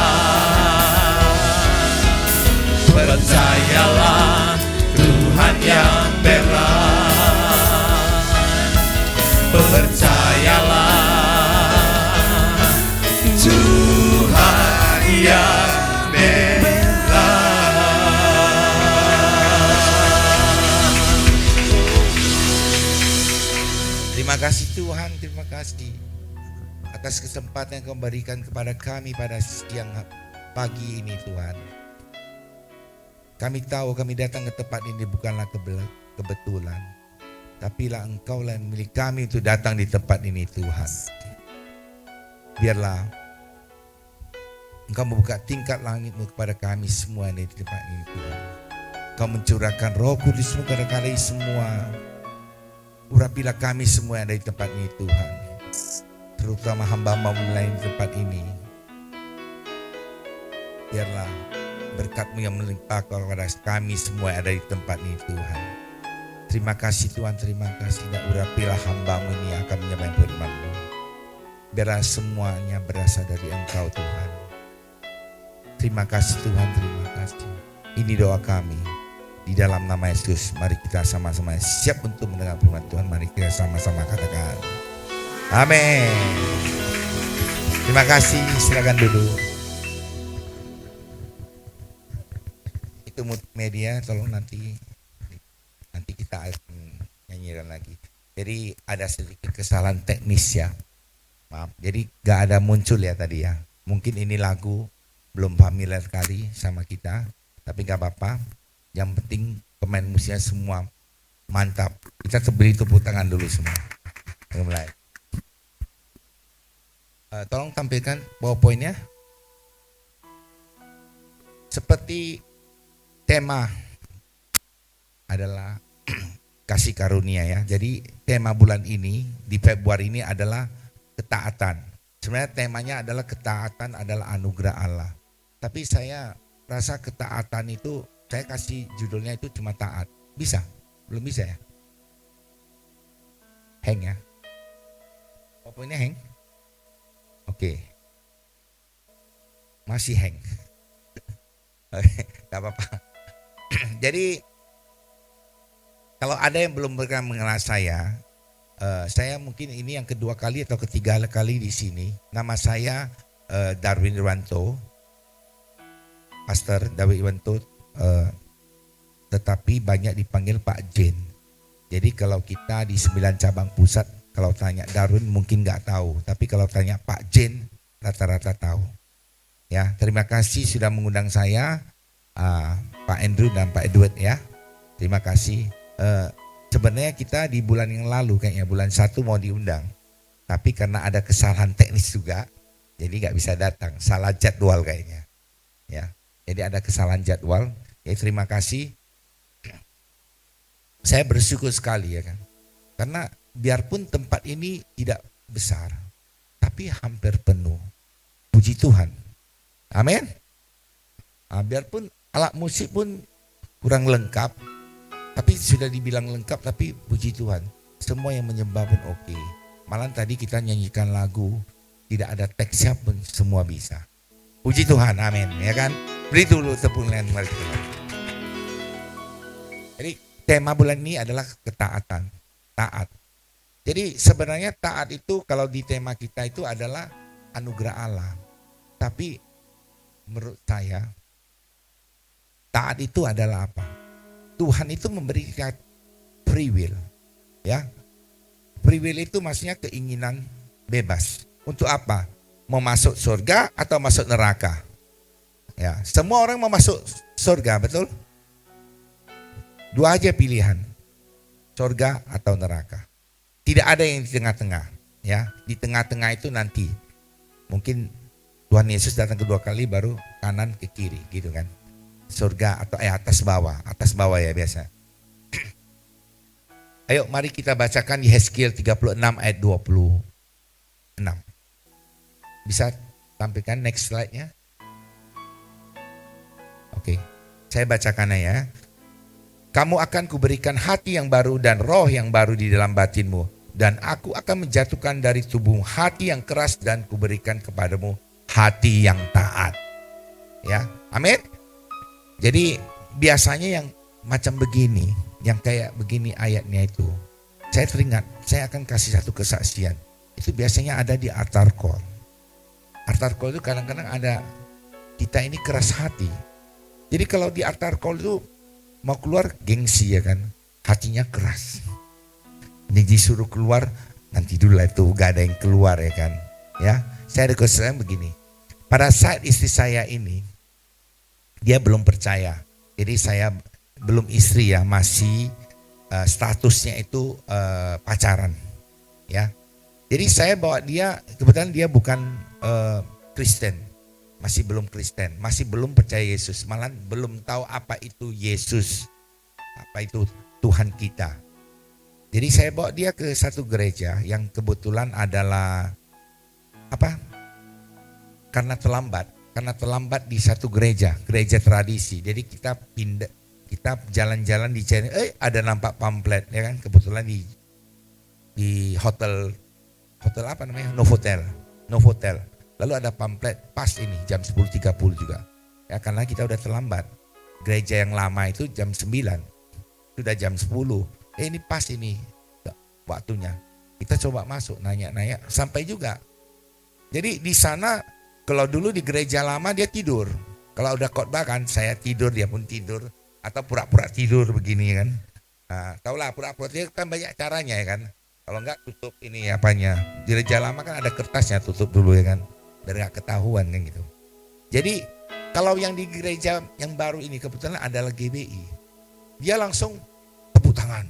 Percayalah, Tuhan yang bela. Percayalah, Tuhan yang bela. Terima kasih Tuhan, terima kasih atas kesempatan yang Kau berikan kepada kami pada siang pagi ini Tuhan. Kami tahu kami datang ke tempat ini bukanlah kebetulan, tapi lah Engkau lah yang memilih kami untuk datang di tempat ini Tuhan. Biarlah Engkau membuka tingkat langit-Mu kepada kami semua di tempat ini Tuhan. Engkau mencurahkan Roh Kudus-Mu kepada kami semua. Urapilah kami semua yang ada di tempat ini Tuhan, terutama hamba-Mu lain di tempat ini. Biarlah berkat-Mu yang melimpah kepada kami semua yang ada di tempat ini Tuhan. Terima kasih Tuhan, terima kasih. Dan urapilah hamba-Mu ini akan menyampaikan firman-Mu. Biarlah semuanya berasal dari Engkau Tuhan. Terima kasih Tuhan, terima kasih. Ini doa kami di dalam nama Yesus. Mari kita sama-sama siap untuk mendengar firman Tuhan. Mari kita sama-sama katakan amin. Terima kasih, silakan duduk. Itu multimedia, tolong nanti kita akan nyanyikan lagi. Jadi ada sedikit kesalahan teknis ya, maaf. Jadi gak ada muncul ya tadi ya. Mungkin ini lagu belum familiar sekali sama kita, tapi gak apa-apa. Yang penting pemain musiknya semua mantap. Kita beri tepuk tangan dulu semua. Mulai. Tolong tampilkan PowerPoint-nya. Seperti tema adalah kasih karunia ya. Jadi tema bulan ini di Februari ini adalah ketaatan. Sebenarnya temanya adalah ketaatan adalah anugerah Allah. Tapi saya rasa ketaatan itu saya kasih judulnya itu cuma taat. Bisa? Belum bisa ya? Hang ya? PowerPoint-nya hang? Oke. Masih hang. Oke, gak apa-apa. Jadi kalau ada yang belum pernah mengenal saya mungkin ini yang kedua kali atau ketiga kali di sini. Nama saya Darwin Irwanto, Pastor Darwin Irwanto, tetapi banyak dipanggil Pak Jen. Jadi kalau kita di 9 cabang pusat, kalau tanya Darwin mungkin nggak tahu, tapi kalau tanya Pak Jen rata-rata tahu. Ya, terima kasih sudah mengundang saya, Pak Andrew dan Pak Edward ya. Terima kasih. Sebenarnya kita di bulan yang lalu kayaknya bulan 1 mau diundang, tapi karena ada kesalahan teknis juga, jadi nggak bisa datang. Salah jadwal kayaknya. Ya, jadi ada kesalahan jadwal. Ya terima kasih. Saya bersyukur sekali ya kan, karena biarpun tempat ini tidak besar, tapi hampir penuh. Puji Tuhan. Amin. Biarpun alat musik pun kurang lengkap, tapi sudah dibilang lengkap, tapi puji Tuhan. Semua yang menyembah pun oke. Malah tadi kita nyanyikan lagu, tidak ada teksnya pun semua bisa. Puji Tuhan, amin. Ya kan? Beri dulu tepuk tangan mari kita. Jadi tema bulan ini adalah ketaatan, taat. Jadi sebenarnya taat itu kalau di tema kita itu adalah anugerah Allah. Tapi menurut saya taat itu adalah apa? Tuhan itu memberikan free will. Ya. Free will itu maksudnya keinginan bebas. Untuk apa? Mau masuk surga atau masuk neraka? Ya, semua orang mau masuk surga, betul? Dua aja pilihan, surga atau neraka. Tidak ada yang di tengah-tengah, ya. Di tengah-tengah itu nanti mungkin Tuhan Yesus datang kedua kali baru kanan ke kiri, gitu kan? Surga atau atas bawah ya biasa. Ayo mari kita bacakan Yehezkiel 36 ayat 26. Bisa tampilkan next slide-nya? Oke, saya bacakan ya. Kamu akan kuberikan hati yang baru dan roh yang baru di dalam batinmu. Dan aku akan menjatuhkan dari tubuhmu hati yang keras dan kuberikan kepadamu hati yang taat. Ya, amin. Jadi biasanya yang macam begini, yang kayak begini ayatnya itu, saya teringat, saya akan kasih satu kesaksian. Itu biasanya ada di altar call. Altar call itu kadang-kadang ada, kita ini keras hati. Jadi kalau di altar call itu mau keluar gengsi ya kan, hatinya keras. Ini disuruh keluar, nanti dulu itu gak ada yang keluar ya kan. Ya, saya ada kesaksian begini. Pada saat istri saya ini, dia belum percaya. Jadi saya belum istri ya, masih statusnya itu pacaran. Ya, jadi saya bawa dia, kebetulan dia bukan Kristen. Masih belum Kristen, masih belum percaya Yesus, malah belum tahu apa itu Yesus, apa itu Tuhan kita. Jadi saya bawa dia ke satu gereja yang kebetulan adalah apa? Karena terlambat di satu gereja tradisi. Jadi kita pindah, kita jalan-jalan di channel, ada nampak pamflet ya kan, kebetulan di hotel apa namanya? Novotel. Lalu ada pamflet pas ini jam 10.30 juga. Ya karena kita udah terlambat. Gereja yang lama itu jam 9. Sudah jam 10. Ini pas ini waktunya. Kita coba masuk nanya-nanya sampai juga. Jadi di sana kalau dulu di gereja lama dia tidur. Kalau udah khotbah kan saya tidur, dia pun tidur atau pura-pura tidur begini kan. Nah, tahulah pura-pura tidur kan banyak caranya ya kan. Kalau enggak tutup ini apanya. Di gereja lama kan ada kertasnya, tutup dulu ya kan. Biar gak ketahuan kan gitu. Jadi kalau yang di gereja yang baru ini kebetulan adalah GBI. Dia langsung tepuk tangan,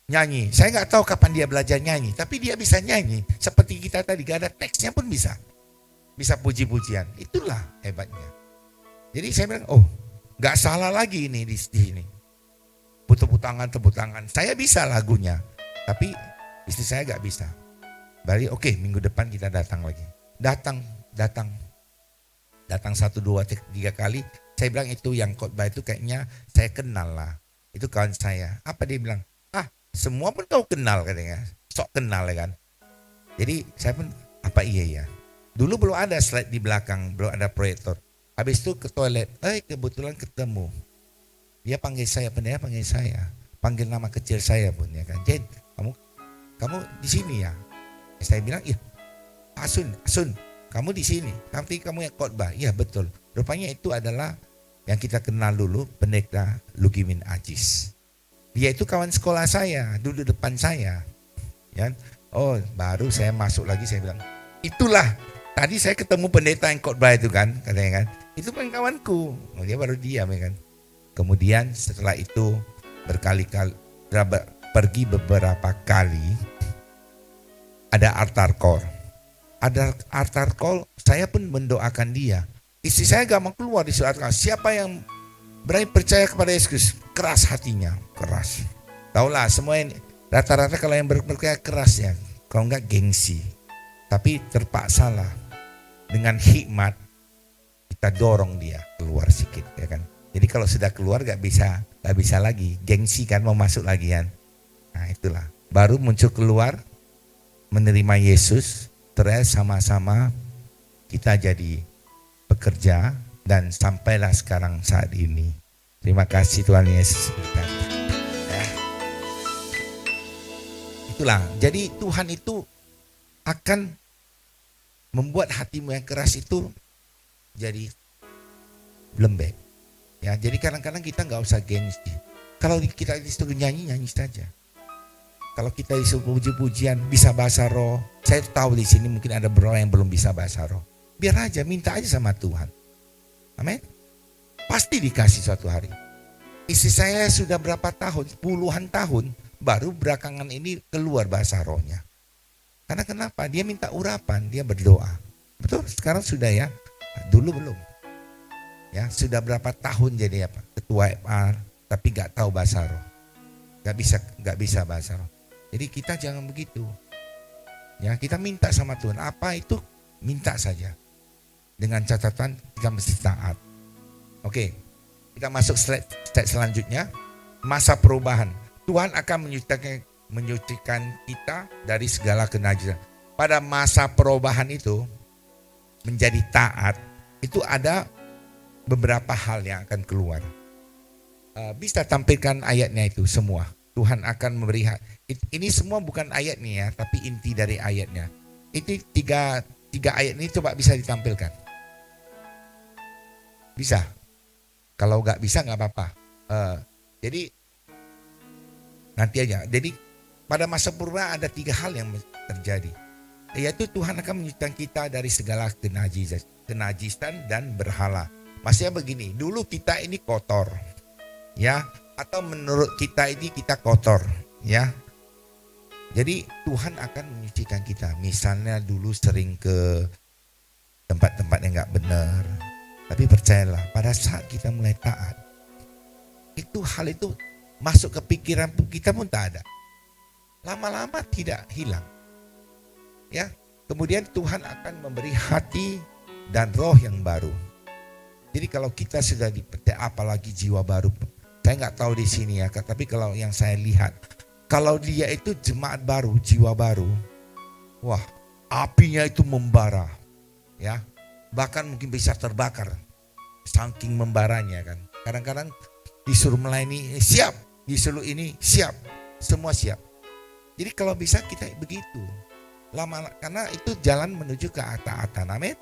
nyanyi. Saya gak tahu kapan dia belajar nyanyi, tapi dia bisa nyanyi. Seperti kita tadi gak ada teksnya pun bisa. Bisa puji-pujian. Itulah hebatnya. Jadi saya bilang, oh gak salah lagi ini di sini. Tepuk tangan. Saya bisa lagunya, tapi istri saya gak bisa. Balik oke, minggu depan kita datang lagi. Datang 1, 2, 3 kali. Saya bilang itu yang khotbah itu kayaknya saya kenal lah. Itu kawan saya. Apa dia bilang? Semua pun kau kenal katanya. Sok kenal ya kan. Jadi saya pun apa iya ya. Dulu belum ada slide di belakang, belum ada proyektor. Habis itu ke toilet, kebetulan ketemu. Dia panggil saya, pendeta panggil saya. Panggil nama kecil saya pun ya kan. Jen, kamu di sini ya? Saya bilang, iya. Asun, kamu di sini. Nanti kamu yang khotbah. Iya betul. Rupanya itu adalah yang kita kenal dulu, pendeta Lugimin Ajis. Dia itu kawan sekolah saya, duduk depan saya. Ya. Oh, baru saya masuk lagi, saya bilang, itulah. Tadi saya ketemu pendeta yang khotbah itu kan, katanya kan. Itu kan kawanku. Oh, dia baru diam ya kan. Kemudian setelah itu berkali-kali pergi beberapa kali ada altar call. Ada altar call, saya pun mendoakan dia. Istri saya gak mau keluar di altar call. Siapa yang berani percaya kepada Yesus, keras hatinya, keras. Taulah semua ini rata-rata kalau yang berpercaya keras ya, kalau enggak gengsi. Tapi terpaksalah dengan hikmat kita dorong dia keluar sedikit ya kan. Jadi kalau sudah keluar gak bisa lagi, gengsi kan mau masuk lagi kan. Nah itulah, baru muncul keluar menerima Yesus, terus sama-sama kita jadi pekerja dan sampailah sekarang saat ini. Terima kasih Tuhan Yesus. Ya. Itulah, jadi Tuhan itu akan membuat hatimu yang keras itu jadi lembek. Ya, jadi kadang-kadang kita nggak usah gengsi. Kalau kita disuruh nyanyi saja. Kalau kita disuruh puji-pujian, bisa bahasa roh. Saya tahu di sini mungkin ada beberapa yang belum bisa bahasa roh. Biar aja, minta aja sama Tuhan. Amin. Pasti dikasih suatu hari. Istri saya sudah berapa tahun, puluhan tahun, baru belakangan ini keluar bahasa rohnya. Karena kenapa? Dia minta urapan, dia berdoa. Betul, sekarang sudah ya. Dulu belum. Ya, sudah berapa tahun jadi apa? Ketua FR, tapi gak tahu bahasa roh. Gak bisa bahasa roh. Jadi kita jangan begitu. Ya, kita minta sama Tuhan. Apa itu? Minta saja. Dengan catatan kita mesti taat. Oke, kita masuk slide selanjutnya. Masa perubahan. Tuhan akan menyucikan kita dari segala kenajisan. Pada masa perubahan itu, menjadi taat, itu ada beberapa hal yang akan keluar. Bisa tampilkan ayatnya itu semua. Tuhan akan memberi ini semua bukan ayatnya ya, tapi inti dari ayatnya. Itu tiga ayat ini coba bisa ditampilkan. Bisa. Kalau nggak bisa nggak apa-apa. Jadi nanti aja. Jadi pada masa purba ada 3 hal yang terjadi. Yaitu Tuhan akan menyucikan kita dari segala kenajisan dan berhala. Maksudnya begini, dulu kita ini kotor, ya, atau menurut kita ini kita kotor, ya. Jadi Tuhan akan menyucikan kita. Misalnya dulu sering ke tempat-tempat yang nggak benar, tapi percayalah, pada saat kita mulai taat, itu hal itu masuk ke pikiran kita pun tak ada. Lama-lama tidak hilang, ya. Kemudian Tuhan akan memberi hati dan roh yang baru. Jadi kalau kita sudah dipercaya, apalagi jiwa baru, saya nggak tahu di sini ya, tapi kalau yang saya lihat, kalau dia itu jemaat baru, jiwa baru, wah, apinya itu membara, ya, bahkan mungkin bisa terbakar, saking membaranya kan. Kadang-kadang disuruh melayani siap, disuruh ini siap, semua siap. Jadi kalau bisa kita begitu, lama, karena itu jalan menuju ke ketaatan, amin.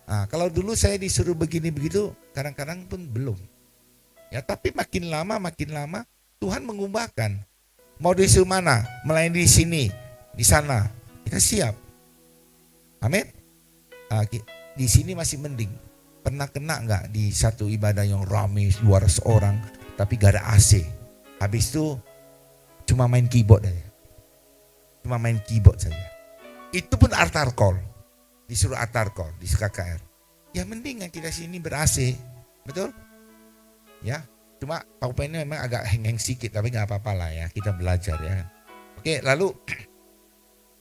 Nah, kalau dulu saya disuruh begini begitu, kadang-kadang pun belum. Ya, tapi makin lama Tuhan mengubahkan. Mau disuruh mana? Melayani di sini, di sana, kita siap. Amin. Nah, di sini masih mending. Pernah kena nggak di satu ibadah yang ramai 200 orang, tapi gak ada AC. Habis itu cuma main keyboard aja. Cuma main keyboard saja. Itu pun altar call. Disuruh altar call di KKR. Ya mendingan kita sini ber-AC. Betul? Ya, cuma PowerPoint-nya memang agak heng-heng sedikit, tapi gak apa-apa lah ya, kita belajar ya. Oke, lalu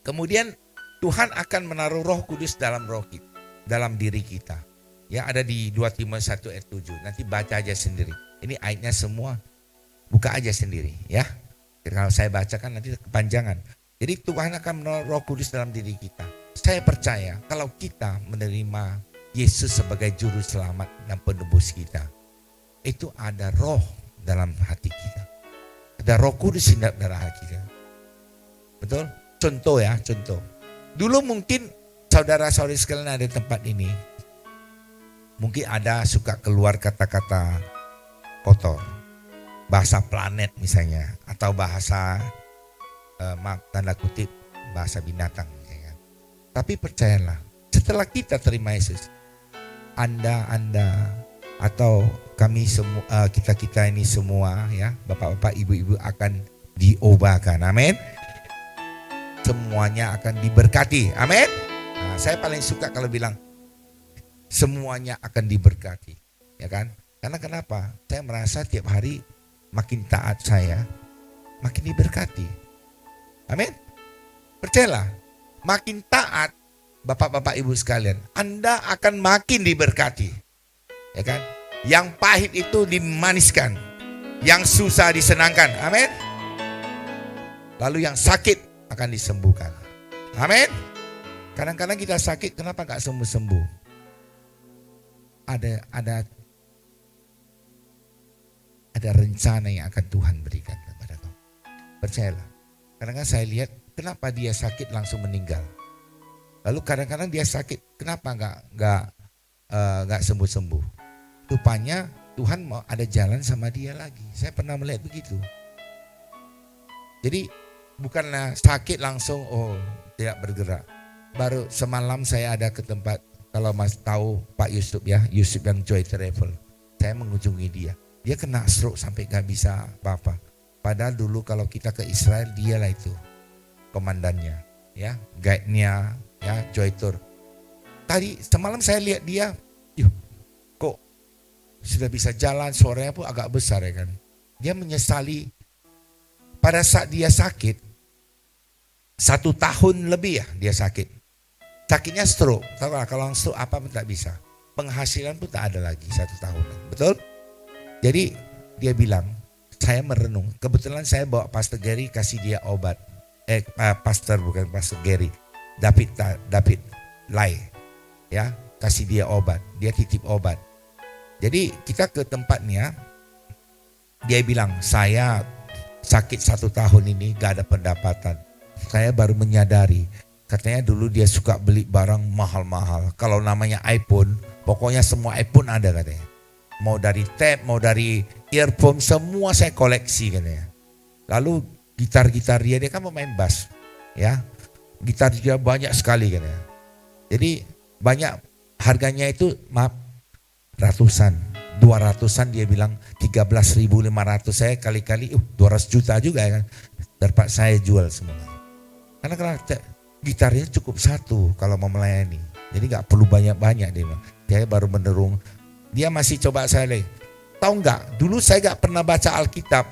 kemudian Tuhan akan menaruh Roh Kudus dalam dalam diri kita. Ya, ada di 2 Timotius 1 ayat 7. Nanti baca aja sendiri. Ini ayatnya semua, buka aja sendiri ya. Kalau saya bacakan nanti kepanjangan. Jadi Tuhan akan menaruh Roh Kudus dalam diri kita. saya percaya kalau kita menerima Yesus sebagai juru selamat dan penebus kita, itu ada roh dalam hati kita. Ada Roh Kudus hinggap dalam hati kita. Betul? Contoh ya, contoh. Dulu mungkin saudara-saudari sekalian ada di tempat ini, mungkin ada suka keluar kata-kata kotor, bahasa planet misalnya, atau bahasa maaf tanda kutip bahasa binatang misalnya. Tapi percayalah, setelah kita terima Yesus, Anda atau kami semua, kita ini semua ya, bapak-bapak, ibu-ibu akan diubahkan. Amin. Semuanya akan diberkati. Amin. Nah, saya paling suka kalau bilang semuanya akan diberkati, ya kan? Karena kenapa? Saya merasa tiap hari makin taat saya, makin diberkati. Amin. Percayalah, makin taat bapak-bapak ibu sekalian, Anda akan makin diberkati. Ya kan? Yang pahit itu dimaniskan, yang susah disenangkan. Amin. Lalu yang sakit akan disembuhkan. Amin. Kadang-kadang kita sakit, kenapa gak sembuh-sembuh? Ada rencana yang akan Tuhan berikan kepada kamu. Percayalah. Kadang-kadang saya lihat, kenapa dia sakit langsung meninggal. Lalu kadang-kadang dia sakit, kenapa nggak sembuh-sembuh? Rupanya Tuhan mau ada jalan sama dia lagi. Saya pernah melihat begitu. Jadi bukanlah sakit langsung tidak bergerak. Baru semalam saya ada ke tempat, kalau Mas tahu Pak Yusuf ya, Yusuf yang Joy Travel. Saya mengunjungi dia. Dia kena stroke sampai gak bisa apa-apa. Padahal dulu kalau kita ke Israel, dialah itu komandannya, ya, guide-nya, ya, Joy Tour. Tadi semalam saya lihat dia, kok sudah bisa jalan, suaranya pun agak besar ya kan. Dia menyesali pada saat dia sakit, 1 tahun lebih ya dia sakit. Sakitnya stroke, tahu gak, kalau stroke apa pun tak bisa. Penghasilan pun tak ada lagi 1 tahun, betul? Jadi dia bilang, saya merenung, kebetulan saya bawa Pastor Gary kasih dia obat. Pastor Gary, David Lai, ya, kasih dia obat, dia titip obat. Jadi kita ke tempatnya, dia bilang, saya sakit 1 tahun ini gak ada pendapatan. Saya baru menyadari, katanya dulu dia suka beli barang mahal-mahal. Kalau namanya iPhone, pokoknya semua iPhone ada katanya. Mau dari tab, mau dari earphone, semua saya koleksi katanya. Lalu gitar-gitar dia kan pemain bass, ya. Gitar dia banyak sekali katanya. Jadi banyak, harganya itu maaf ratusan, 200-an dia bilang, 13.500, saya kali-kali 200 juta juga ya kan. Dapat saya jual semua. Karena gitarnya cukup 1 kalau mau melayani. Jadi gak perlu banyak-banyak dia. Dia baru menerung. Dia masih coba saya lagi. Tahu nggak? Dulu saya nggak pernah baca Alkitab.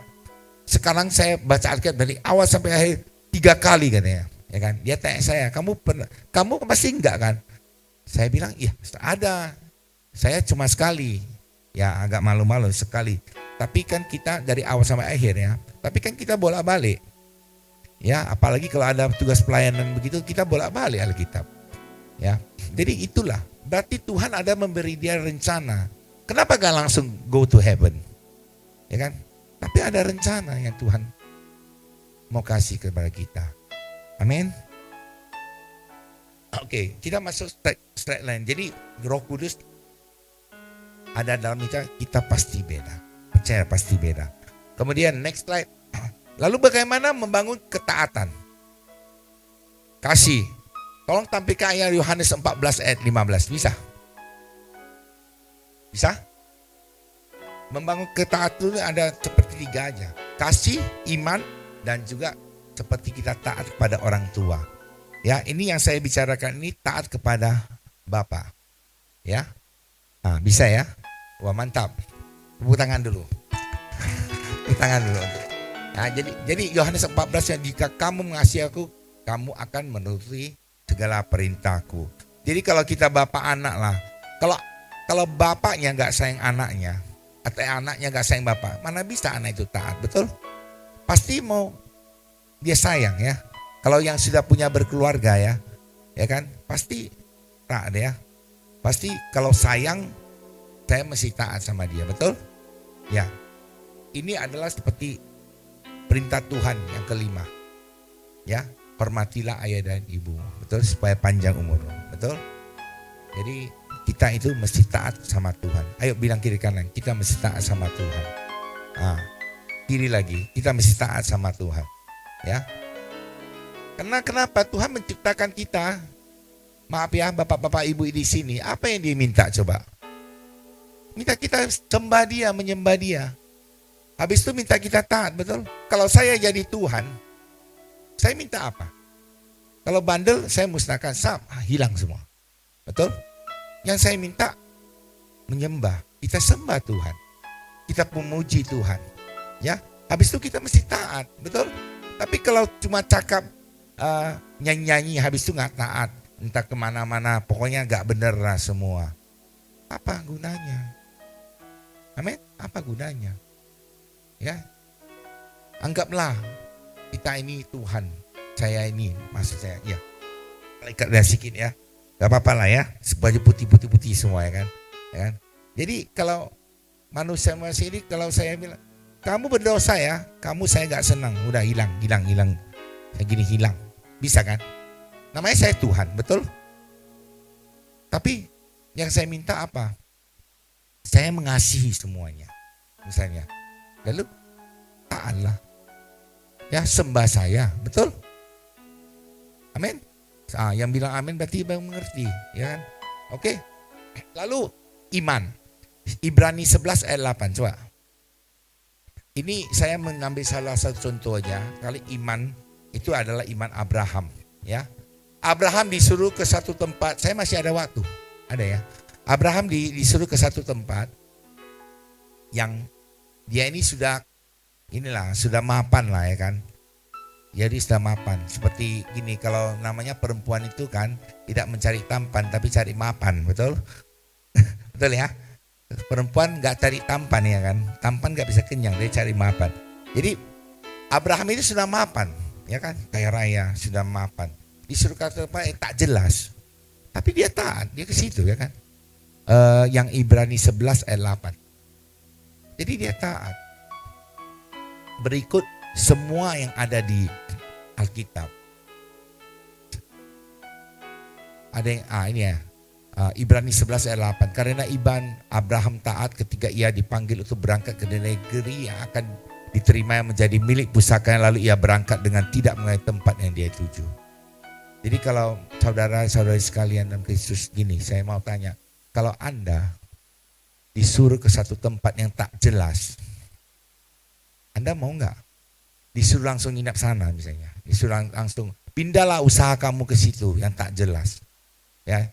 Sekarang saya baca Alkitab dari awal sampai akhir 3 kali katanya. Ya kan? Dia tanya saya, kamu pasti enggak kan? Saya bilang, iya ada. Saya cuma sekali. Ya agak malu-malu sekali. Tapi kan kita dari awal sampai akhir ya. Tapi kan kita bolak-balik. Ya, apalagi kalau ada tugas pelayanan begitu, kita bolak-balik Alkitab. Ya, jadi itulah. Berarti Tuhan ada memberi dia rencana. Kenapa gak langsung go to heaven? Ya kan? Tapi ada rencana yang Tuhan mau kasih kepada kita. Amin. Oke, kita masuk slide lain. Jadi Roh Kudus ada dalam kita pasti beda. Percaya pasti beda. Kemudian next slide. Lalu bagaimana membangun ketaatan? Kasih. Tolong tampilkan ayat Yohanes 14 ayat 15. Bisa? Bisa? Membangun ketaatan itu ada seperti 3 aja. Kasih, iman, dan juga seperti kita taat kepada orang tua. Ya, ini yang saya bicarakan ini taat kepada Bapa. Ya. Nah, bisa ya? Wah, mantap. Tepuk tangan dulu. Tepuk tangan dulu. Nah, jadi Yohanes 14 yang jika kamu mengasihi aku, kamu akan menuruti segala perintahku. Jadi kalau kita bapak anak lah, kalau bapaknya nggak sayang anaknya, atau anaknya nggak sayang bapak, mana bisa anak itu taat, betul? Pasti mau dia sayang ya. Kalau yang sudah punya berkeluarga ya, Ya kan? Pasti taat ya. Pasti kalau sayang, saya mesti taat sama dia, betul? Ya. Ini adalah seperti perintah Tuhan yang kelima. Ya, hormatilah ayah dan ibu, betul? Supaya panjang umur, betul? Jadi kita itu mesti taat sama Tuhan. Ayo bilang kiri kanan, kita mesti taat sama Tuhan. Kiri lagi, kita mesti taat sama Tuhan. Ya. Karena kenapa? Tuhan menciptakan kita. Maaf ya, bapak-bapak ibu di sini, apa yang dia minta coba? Minta kita sembah dia, menyembah dia. Habis itu minta kita taat, betul? Kalau saya jadi Tuhan, saya minta apa? Kalau bandel, saya musnahkan, hilang semua. Betul? Yang saya minta menyembah, kita sembah Tuhan, kita memuji Tuhan, ya. Habis itu kita mesti taat, betul? Tapi kalau cuma cakap nyanyi-nyanyi, habis itu nggak taat, entah kemana-mana, pokoknya nggak bener lah semua. Apa gunanya? Amin? Apa gunanya? Ya, anggaplah kita ini Tuhan, saya ini, maksud saya, ya. Malaikat dah sikit ya. Gak apa-apa lah ya, baju putih-putih semua ya kan. Jadi kalau manusia ini, kalau saya bilang, kamu berdosa ya, saya gak senang, udah hilang. Kayak gini hilang, bisa kan? Namanya saya Tuhan, betul? Tapi yang saya minta apa? Saya mengasihi semuanya, misalnya. Lalu taatlah, ya sembah saya, betul? Amin. Yang bilang amin berarti baru mengerti, ya kan? Oke. Lalu iman. Ibrani 11 ayat 8, coba. Ini saya mengambil salah satu contoh aja. Kali iman itu adalah iman Abraham, ya. Abraham disuruh ke satu tempat, saya masih ada waktu. Ada ya. Abraham disuruh ke satu tempat yang dia ini sudah mapan lah ya kan. Jadi sudah mapan. Seperti gini, kalau namanya perempuan itu kan tidak mencari tampan tapi cari mapan, betul? Betul ya? Perempuan gak cari tampan ya kan? Tampan gak bisa kenyang, dia cari mapan. Jadi Abraham itu sudah mapan, ya kan? Kaya raya, sudah mapan. Disuruh kata apa? Tak jelas. Tapi dia taat, dia ke situ ya kan? Yang Ibrani 11 ayat 8. Jadi dia taat. Berikut semua yang ada di Alkitab. Ada yang ini ya. Ibrani 11 ayat 8. Karena iman Abraham taat ketika ia dipanggil untuk berangkat ke negeri yang akan diterima yang menjadi milik pusakanya, lalu ia berangkat dengan tidak mengenai tempat yang dia tuju. Jadi kalau saudara-saudari sekalian dalam Kristus gini, saya mau tanya, kalau Anda disuruh ke satu tempat yang tak jelas, Anda mau nggak? Disuruh langsung nginap sana misalnya, disuruh langsung pindahlah usaha kamu ke situ yang tak jelas, ya.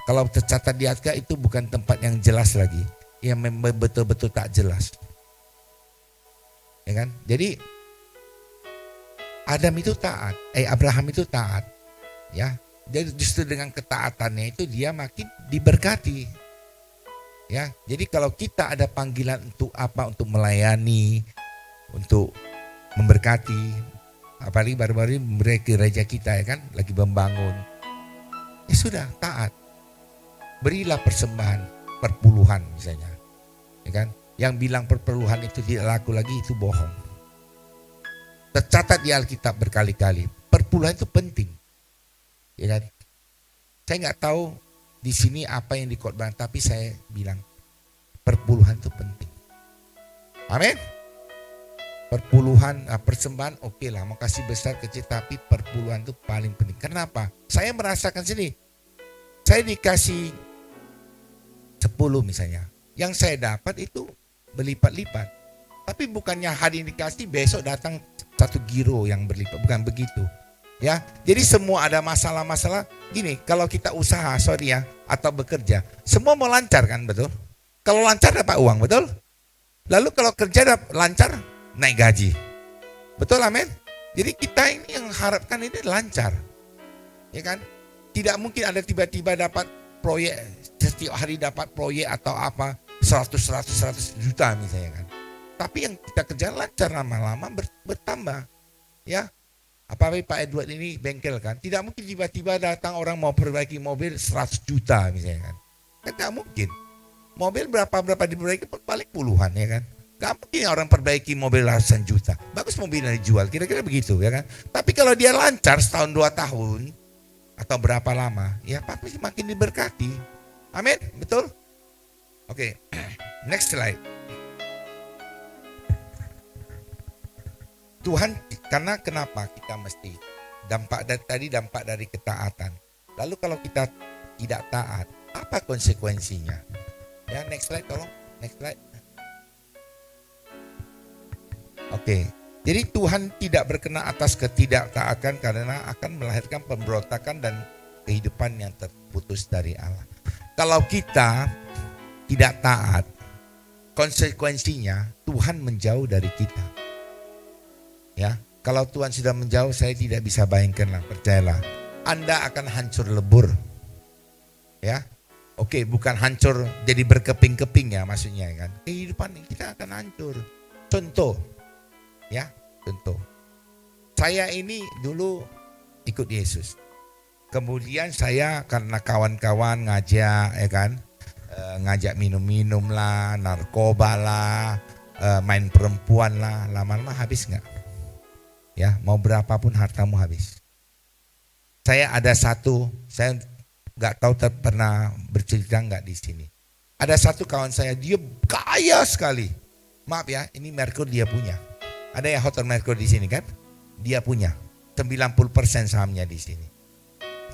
Kalau tercatat di Alkitab itu bukan tempat yang jelas lagi, yang betul-betul tak jelas, ya kan? Jadi Abraham itu taat, ya. Jadi justru dengan ketaatannya itu dia makin diberkati, ya. Jadi kalau kita ada panggilan untuk apa? Untuk melayani, untuk memberkati, apalagi baru-baru ini gereja kita ya kan lagi membangun, ya sudah taat, berilah persembahan perpuluhan misalnya, ya kan. Yang bilang perpuluhan itu tidak laku lagi itu bohong. Tercatat di Alkitab berkali-kali, perpuluhan itu penting, ya kan. Saya nggak tahu di sini apa yang dikhotbahkan, tapi saya bilang perpuluhan itu penting. Amin. Perpuluhan, persembahan oke lah, mau kasih besar kecil, tapi perpuluhan itu paling penting. Kenapa? Saya merasakan sini, saya dikasih 10 misalnya, yang saya dapat itu berlipat-lipat. Tapi bukannya hari ini dikasih, besok datang 1 giro yang berlipat, bukan begitu. Ya, jadi semua ada masalah-masalah. Gini, kalau kita usaha, atau bekerja, semua mau lancar kan, betul? Kalau lancar dapat uang, betul? Lalu kalau kerja lancar, naik gaji. Betul, amin? Jadi kita ini yang harapkan ini lancar, ya kan? Tidak mungkin ada tiba-tiba dapat proyek, setiap hari dapat proyek atau apa 100 juta misalnya kan. Tapi yang kita kerja lancar, lama-lama bertambah, ya. Apalagi Pak Edward ini bengkel kan. Tidak mungkin tiba-tiba datang orang mau perbaiki mobil 100 juta misalnya kan. Kan tidak mungkin. Mobil berapa diperbaiki paling puluhan ya kan. Gak mungkin orang perbaiki mobil ratusan juta. Bagus mobilnya dijual, kira-kira begitu ya kan. Tapi kalau dia lancar setahun 2 tahun atau berapa lama, ya pasti makin diberkati. Amin, betul? Oke, next slide. Tuhan, karena kenapa kita mesti dampak dari ketaatan. Lalu kalau kita tidak taat, apa konsekuensinya? Ya, next slide tolong, next slide. Oke, jadi Tuhan tidak berkenan atas ketidaktaatan karena akan melahirkan pemberontakan dan kehidupan yang terputus dari Allah. Kalau kita tidak taat, konsekuensinya Tuhan menjauh dari kita. Ya, kalau Tuhan sudah menjauh, saya tidak bisa bayangkanlah, percayalah, Anda akan hancur lebur. Ya, oke, bukan hancur jadi berkeping-keping ya maksudnya kan. Kehidupan kita akan hancur. Contoh. Ya, contoh. Saya ini dulu ikut Yesus. Kemudian saya karena kawan-kawan ngajak ya kan, ngajak minum-minum lah, narkoba lah, main perempuan lah, lama-lama habis nggak? Ya, mau berapapun hartamu habis. Saya ada satu, saya nggak tahu pernah bercerita nggak di sini. Ada satu kawan saya, dia kaya sekali. Maaf ya, ini Merkur dia punya. Ada ya Hotel Merkur di sini kan? Dia punya 90% sahamnya di sini.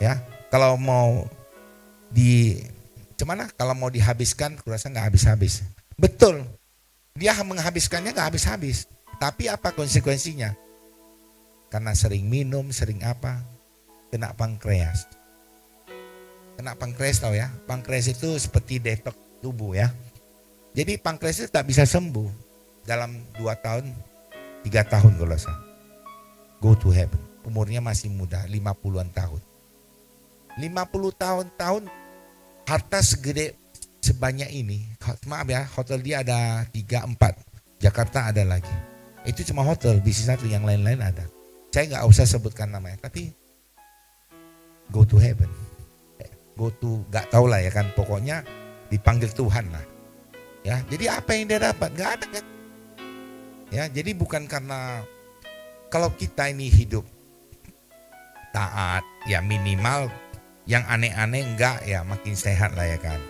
Ya, kalau mau kalau mau dihabiskan, kurasa nggak habis-habis. Betul, dia menghabiskannya nggak habis-habis. Tapi apa konsekuensinya? Karena sering minum, sering apa? Kena pankreas. Kena pankreas tahu ya? Pankreas itu seperti detoks tubuh ya. Jadi pankreas itu tak bisa sembuh dalam 2 tahun. 3 tahun kalau saya. Go to heaven. Umurnya masih muda, 50-an tahun. 50 tahun harta segede sebanyak ini. Maaf ya, hotel dia ada 3-4. Jakarta ada lagi. Itu cuma hotel, bisnis satu, yang lain-lain ada. Saya nggak usah sebutkan namanya, tapi go to heaven. Go to, nggak tahu lah ya kan. Pokoknya dipanggil Tuhan lah. Ya, jadi apa yang dia dapat? Nggak ada kan? Ya, jadi bukan karena kalau kita ini hidup taat, ya minimal yang aneh-aneh enggak ya, makin sehat lah ya kan.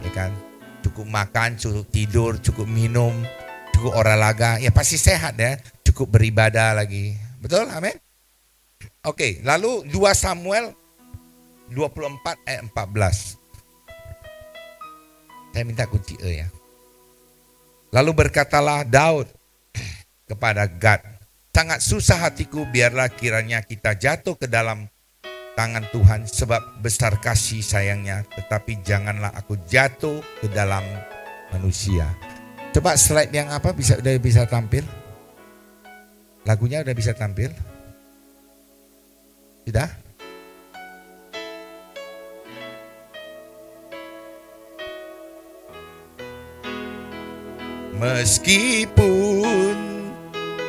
Ya kan? Cukup makan, cukup tidur, cukup minum, cukup olahraga, ya pasti sehat ya. Cukup beribadah lagi. Betul? Amin. Oke, lalu 2 Samuel 24 ayat 14. Saya minta kunci ya. Lalu berkatalah Daud kepada Gad, sangat susah hatiku, biarlah kiranya kita jatuh ke dalam tangan Tuhan, sebab besar kasih sayangnya, tetapi janganlah aku jatuh ke dalam manusia. Coba slide yang apa udah bisa tampil? Lagunya udah bisa tampil? Sudah? Meskipun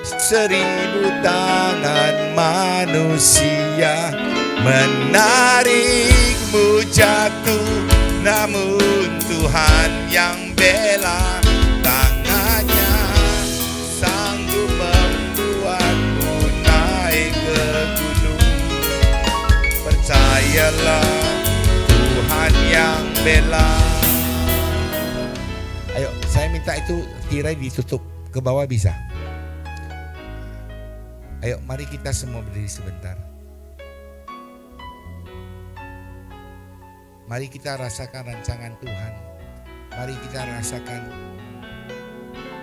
1000 tangan manusia menarikmu jatuh, namun Tuhan yang bela, tangannya sanggup membuatmu naik ke gunung. Percayalah, Tuhan yang bela. Ayo, saya minta itu tirai ditutup ke bawah, bisa? Ayo, mari kita semua berdiri sebentar. Mari kita rasakan rancangan Tuhan. Mari kita rasakan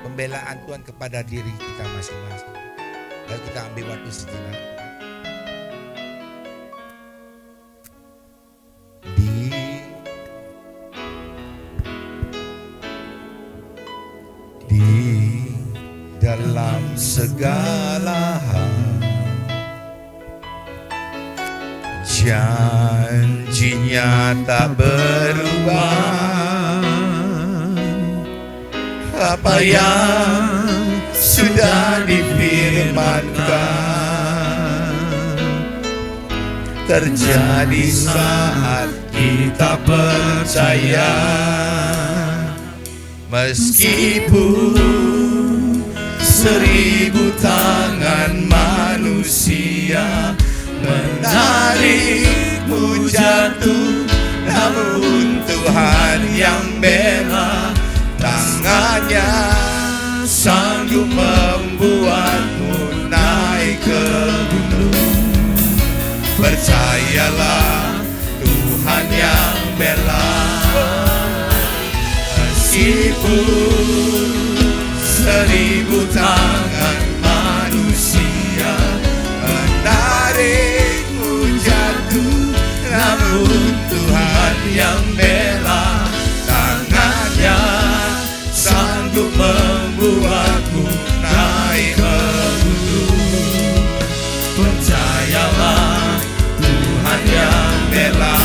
pembelaan Tuhan kepada diri kita masing-masing. Ayo kita ambil waktu sejenak. Di dalam segala hal, janjinya tak berubah. Apa yang sudah difirmankan terjadi saat kita percaya. Meskipun 1000 tangan manusia menarikmu jatuh, namun Tuhan yang bela, tangannya sanggup membuatmu naik ke gunung. Percayalah, Tuhan yang bela. Meskipun 1000 tangan manusia menarikmu jatuh, namun Tuhan yang bela, tangannya sanggup membuatmu naik ke gunung. Percayalah, Tuhan yang bela.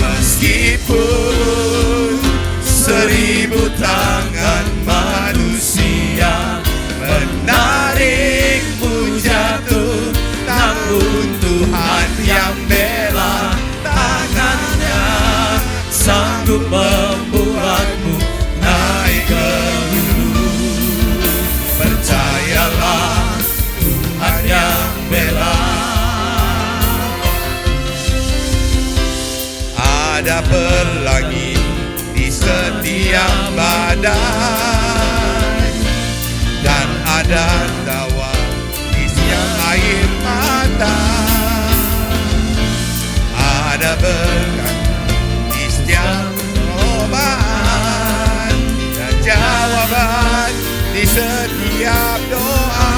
Meskipun 1000 tangan manusia menarikmu jatuh, namun Tuhan yang bela, tangannya sanggup membuatmu naik ke gunung. Percayalah, Tuhan yang bela. Ada pelangi di setiap badai, dan ada tawa di setiap air mata. Ada berkat di setiap cobaan, dan jawaban di setiap doa.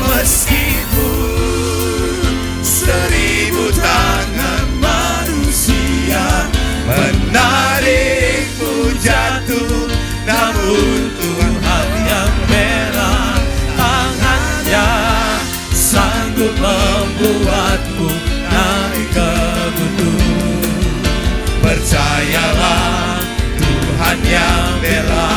Meskipun 1000 tangan manusia menarikmu jatuh, namun Tuhan yang bela, tangannya sanggup membuatmu naik ke gunung. Percayalah, Tuhan yang bela.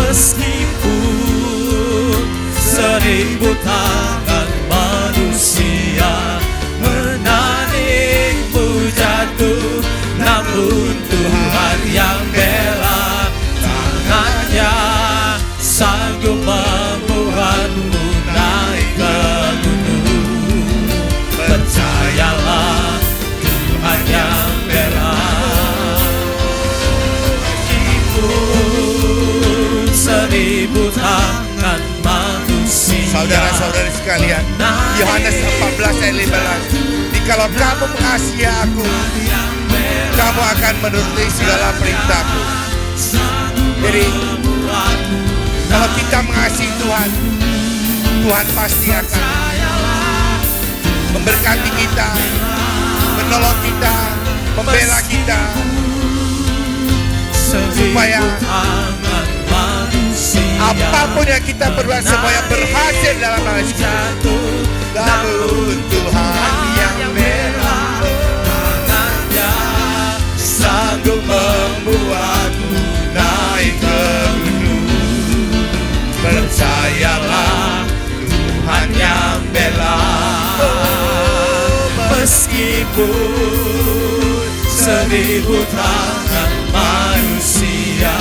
Meskipun 1000 tangan manusia menarikmu jatuh, namun Tuhan yang bela, tangannya sanggup membuatmu naik ke gunung. Percayalah, Tuhan yang bela. Meskipun 1000 tangan manusia. Saudara-saudari sekalian, Yohanes 14 ayat 15. Jikalau kamu mengasihi aku, kamu akan menuruti segala perintahku. Jadi, kalau kita mengasihi Tuhan, Tuhan pasti akan memberkati kita, menolong kita, membela kita, supaya apapun yang kita berbuat semuanya berhasil dalam hal itu. Namun Tuhan yang bela, tangannya sanggup membuatmu naik ke gunung. Percayalah, Tuhan yang bela. Meskipun 1000 tangan manusia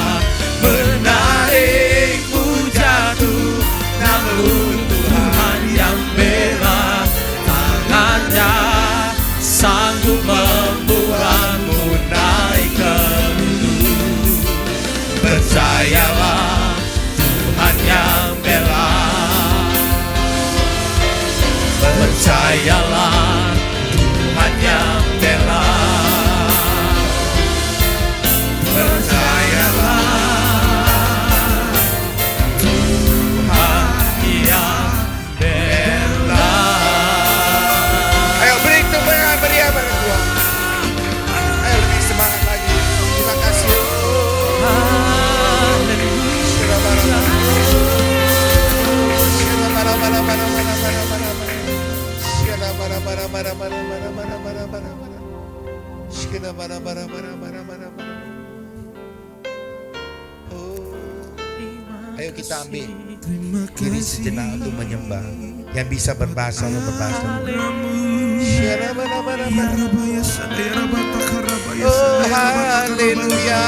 menarikmu jatuh, namun Tuhan yang bela, tangannya sanggup membuatmu naik ke gunung. Percayalah, Tuhan yang bela. Percayalah, Tuhan yang bela. Ayo kita ambil diri sejenak untuk menyembah. Yang bisa berbahasa lo berbahasa. Oh haleluya,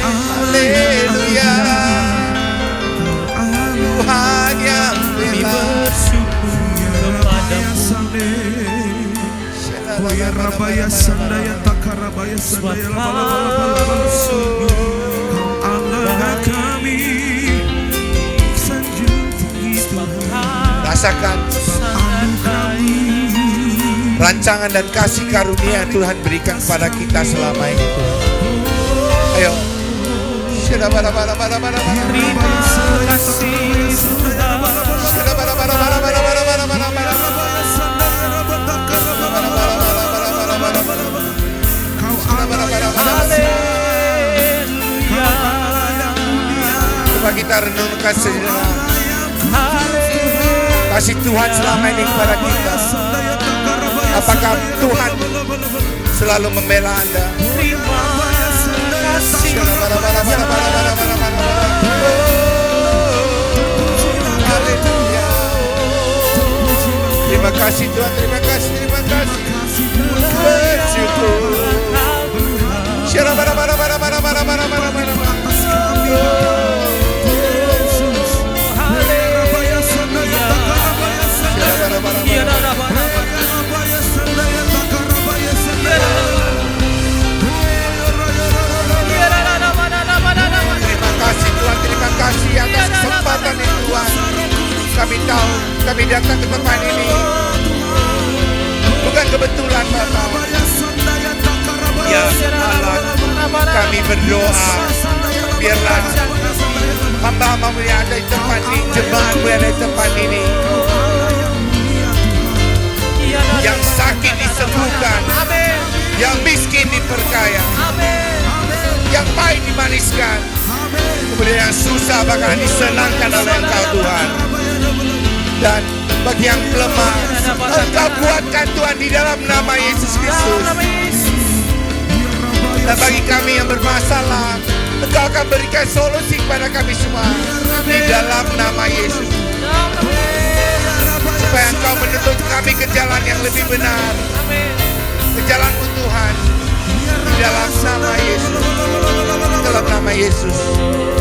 haleluya, Tuhan yang bebas. Rasakan rancangan dan kasih karunia Tuhan berikan kepada kita selama ini, Tuhan. Ayo. Terima kasih Coba kita renungkan sejenak kasih Tuhan selama ini kepada kita. Apakah Tuhan selalu membela Anda? Terima kasih Terima kasih Tuhan, terima kasih, terima kasih. Bersyukur. Terima kasih atas kesempatan ini Tuhan. Kami tahu kami datang ke tempat ini bukan kebetulan Bapa. Ya Allah, kami berdoa biarlah hamba-hamba yang ada di tempat ini, jemaat yang ada di tempat ini, yang sakit disembuhkan, yang miskin diperkaya, yang pahit dimaniskan, kemudian yang susah bahkan disenangkan oleh Engkau Tuhan. Dan bagi yang lemah, Engkau kuatkan Tuhan di dalam nama Yesus Kristus. Dan bagi kami yang bermasalah, Engkau akan berikan solusi kepada kami semua di dalam nama Yesus. Supaya Engkau menuntut kami ke jalan yang lebih benar, ke jalan-Mu Tuhan, di dalam nama Yesus. Dalam nama Yesus.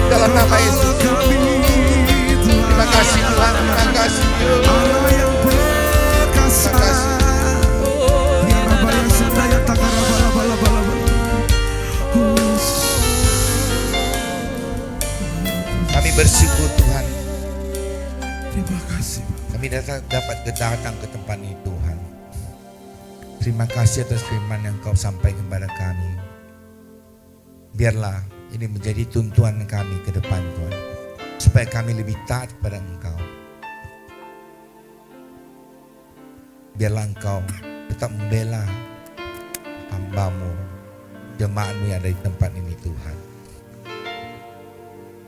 Dalam nama Yesus. Terima kasih Tuhan, terima kasih. Terima kasih. Kami bersyukur Tuhan. Terima kasih. Kami dapat datang ke tempat ini Tuhan. Terima kasih atas firman yang Kau sampaikan kepada kami. Biarlah ini menjadi tuntunan kami ke depan Tuhan. Supaya kami lebih taat kepada Engkau. Biarlah Engkau tetap membela hamba-Mu, jemaat-Mu yang ada di tempat ini Tuhan.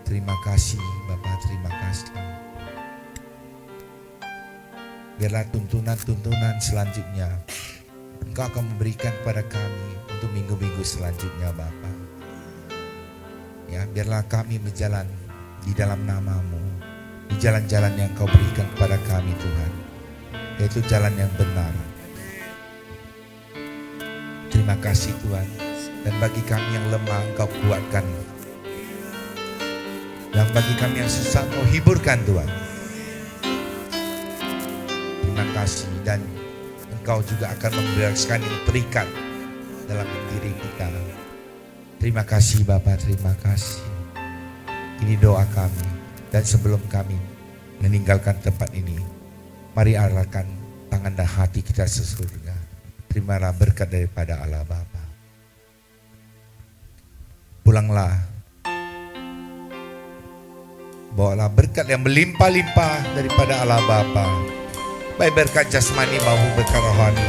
Terima kasih Bapa, terima kasih. Biarlah tuntunan-tuntunan selanjutnya Engkau akan memberikan kepada kami untuk minggu-minggu selanjutnya Bapa. Ya, biarlah kami berjalan di dalam nama-Mu, di jalan-jalan yang Kau berikan kepada kami Tuhan, yaitu jalan yang benar. Terima kasih Tuhan. Dan bagi kami yang lemah Engkau kuatkan, dan bagi kami yang susah Engkau hiburkan Tuhan. Terima kasih. Dan Engkau juga akan membereskan yang terikat dalam diri kita. Terima kasih Bapa, terima kasih. Ini doa kami. Dan sebelum kami meninggalkan tempat ini, mari arahkan tangan dan hati kita ke surga. Terimalah berkat daripada Allah Bapa. Pulanglah, bawalah berkat yang melimpah-limpah daripada Allah Bapa, baik berkat jasmani maupun berkat rohani.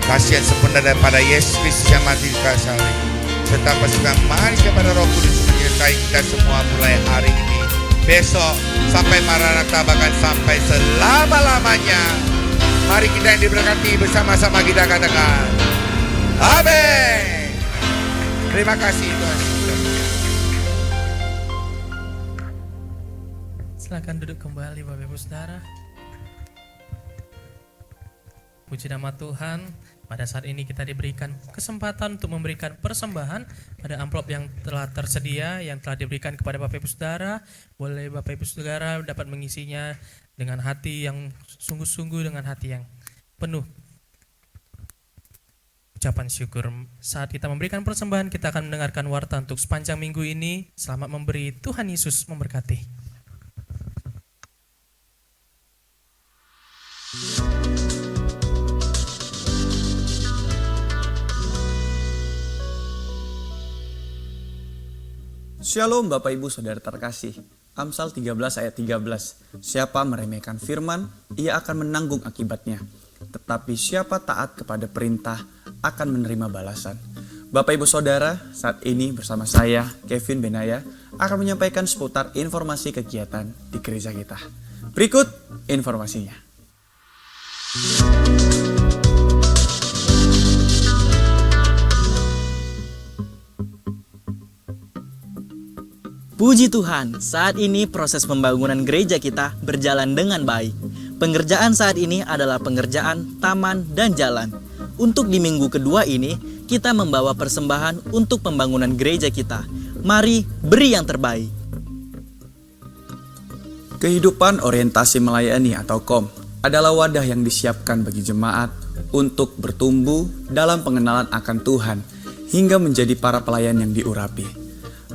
Kasih yang sempurna daripada Yesus Kristus yang mati di kayu salib, serta pasukan manis kepada Roh Kudus menyertai kita semua mulai hari ini, besok, sampai Maranatha, bahkan sampai selama-lamanya. Mari kita yang diberkati bersama-sama kita katakan amin. Terima kasih Tuhan. Silakan duduk kembali Bapak Ibu Saudara. Puji nama Tuhan, pada saat ini kita diberikan kesempatan untuk memberikan persembahan pada amplop yang telah tersedia, yang telah diberikan kepada Bapak Ibu Saudara. Boleh Bapak Ibu Saudara dapat mengisinya dengan hati yang sungguh-sungguh, dengan hati yang penuh ucapan syukur. Saat kita memberikan persembahan, kita akan mendengarkan warta untuk sepanjang minggu ini. Selamat memberi, Tuhan Yesus memberkati. Shalom Bapak Ibu Saudara terkasih. Amsal 13 ayat 13. Siapa meremehkan firman, ia akan menanggung akibatnya. Tetapi siapa taat kepada perintah akan menerima balasan. Bapak Ibu Saudara, saat ini bersama saya, Kevin Benaya, akan menyampaikan seputar informasi kegiatan di gereja kita. Berikut informasinya. Puji Tuhan, saat ini proses pembangunan gereja kita berjalan dengan baik. Pengerjaan saat ini adalah pengerjaan taman dan jalan. Untuk di minggu kedua ini, kita membawa persembahan untuk pembangunan gereja kita. Mari beri yang terbaik. Kehidupan orientasi melayani atau KOM adalah wadah yang disiapkan bagi jemaat untuk bertumbuh dalam pengenalan akan Tuhan hingga menjadi para pelayan yang diurapi.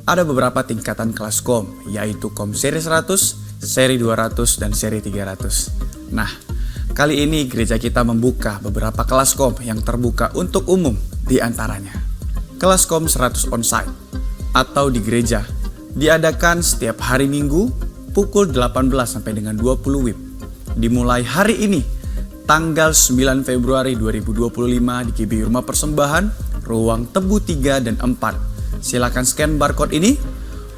Ada beberapa tingkatan kelas KOM, yaitu KOM seri 100, seri 200, dan seri 300. Nah, kali ini gereja kita membuka beberapa kelas KOM yang terbuka untuk umum, di antaranya kelas KOM 100 onsite atau di gereja, diadakan setiap hari Minggu pukul 18 sampai dengan 20 WIB. Dimulai hari ini, tanggal 9 Februari 2025 di GBI Rumah Persembahan, ruang Tebu 3 dan 4. Silakan scan barcode ini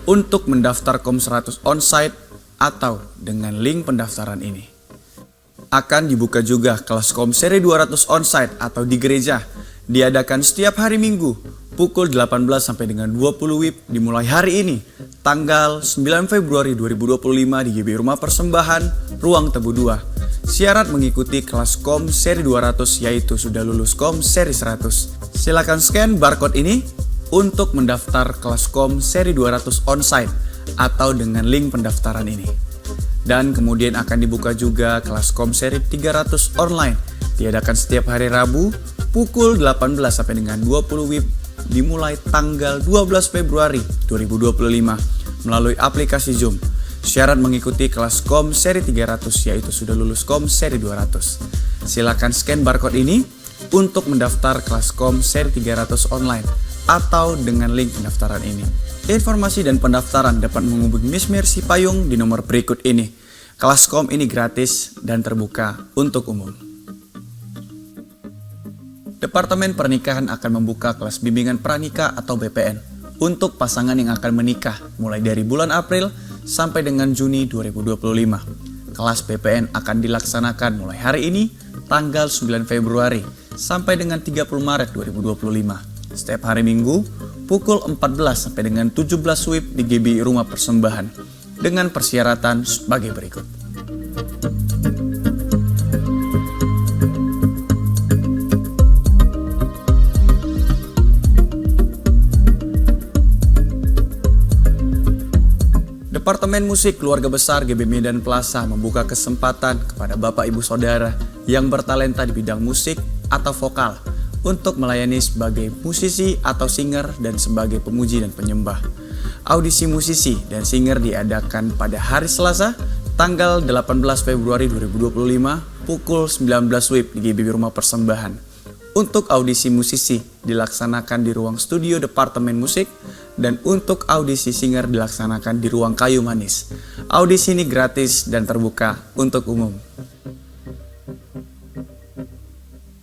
untuk mendaftar KOM 100 onsite atau dengan link pendaftaran ini. Akan dibuka juga kelas KOM seri 200 onsite atau di gereja, diadakan setiap hari Minggu pukul 18 sampai dengan 20 WIB dimulai hari ini, tanggal 9 Februari 2025 di GBI Rumah Persembahan, ruang Tebu 2. Syarat mengikuti kelas KOM seri 200 yaitu sudah lulus KOM seri 100. Silakan scan barcode ini untuk mendaftar kelas KOM seri 200 onsite atau dengan link pendaftaran ini. Dan kemudian akan dibuka juga kelas KOM seri 300 online, diadakan setiap hari Rabu pukul 18 sampai dengan 20 WIB dimulai tanggal 12 Februari 2025 melalui aplikasi Zoom. Syarat mengikuti kelas KOM seri 300 yaitu sudah lulus KOM seri 200. Silakan scan barcode ini untuk mendaftar kelas KOM seri 300 online atau dengan link pendaftaran ini. Informasi dan pendaftaran dapat menghubungi Miss Mercy Payung di nomor berikut ini. Kelas KOM ini gratis dan terbuka untuk umum. Departemen Pernikahan akan membuka kelas bimbingan pranikah atau BPN untuk pasangan yang akan menikah mulai dari bulan April sampai dengan Juni 2025. Kelas BPN akan dilaksanakan mulai hari ini, tanggal 9 Februari sampai dengan 30 Maret 2025. Setiap hari Minggu pukul 14 sampai dengan 17 WIB di GBI Rumah Persembahan dengan persyaratan sebagai berikut. Departemen Musik Keluarga Besar GB Medan Plaza membuka kesempatan kepada Bapak Ibu Saudara yang bertalenta di bidang musik atau vokal untuk melayani sebagai musisi atau singer dan sebagai pemuji dan penyembah. Audisi musisi dan singer diadakan pada hari Selasa, tanggal 18 Februari 2025, pukul 19 WIB di GBI Rumah Persembahan. Untuk audisi musisi dilaksanakan di ruang studio Departemen Musik dan untuk audisi singer dilaksanakan di ruang Kayu Manis. Audisi ini gratis dan terbuka untuk umum.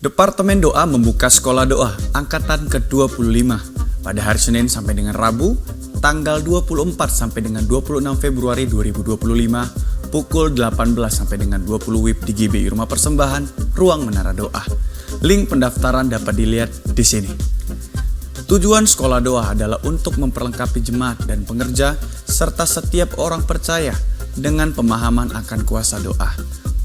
Departemen Doa membuka Sekolah Doa Angkatan ke-25 pada hari Senin sampai dengan Rabu, tanggal 24 sampai dengan 26 Februari 2025, pukul 18 sampai dengan 20 WIB di GBI Rumah Persembahan, ruang Menara Doa. Link pendaftaran dapat dilihat di sini. Tujuan Sekolah Doa adalah untuk memperlengkapi jemaat dan pengerja serta setiap orang percaya dengan pemahaman akan kuasa doa.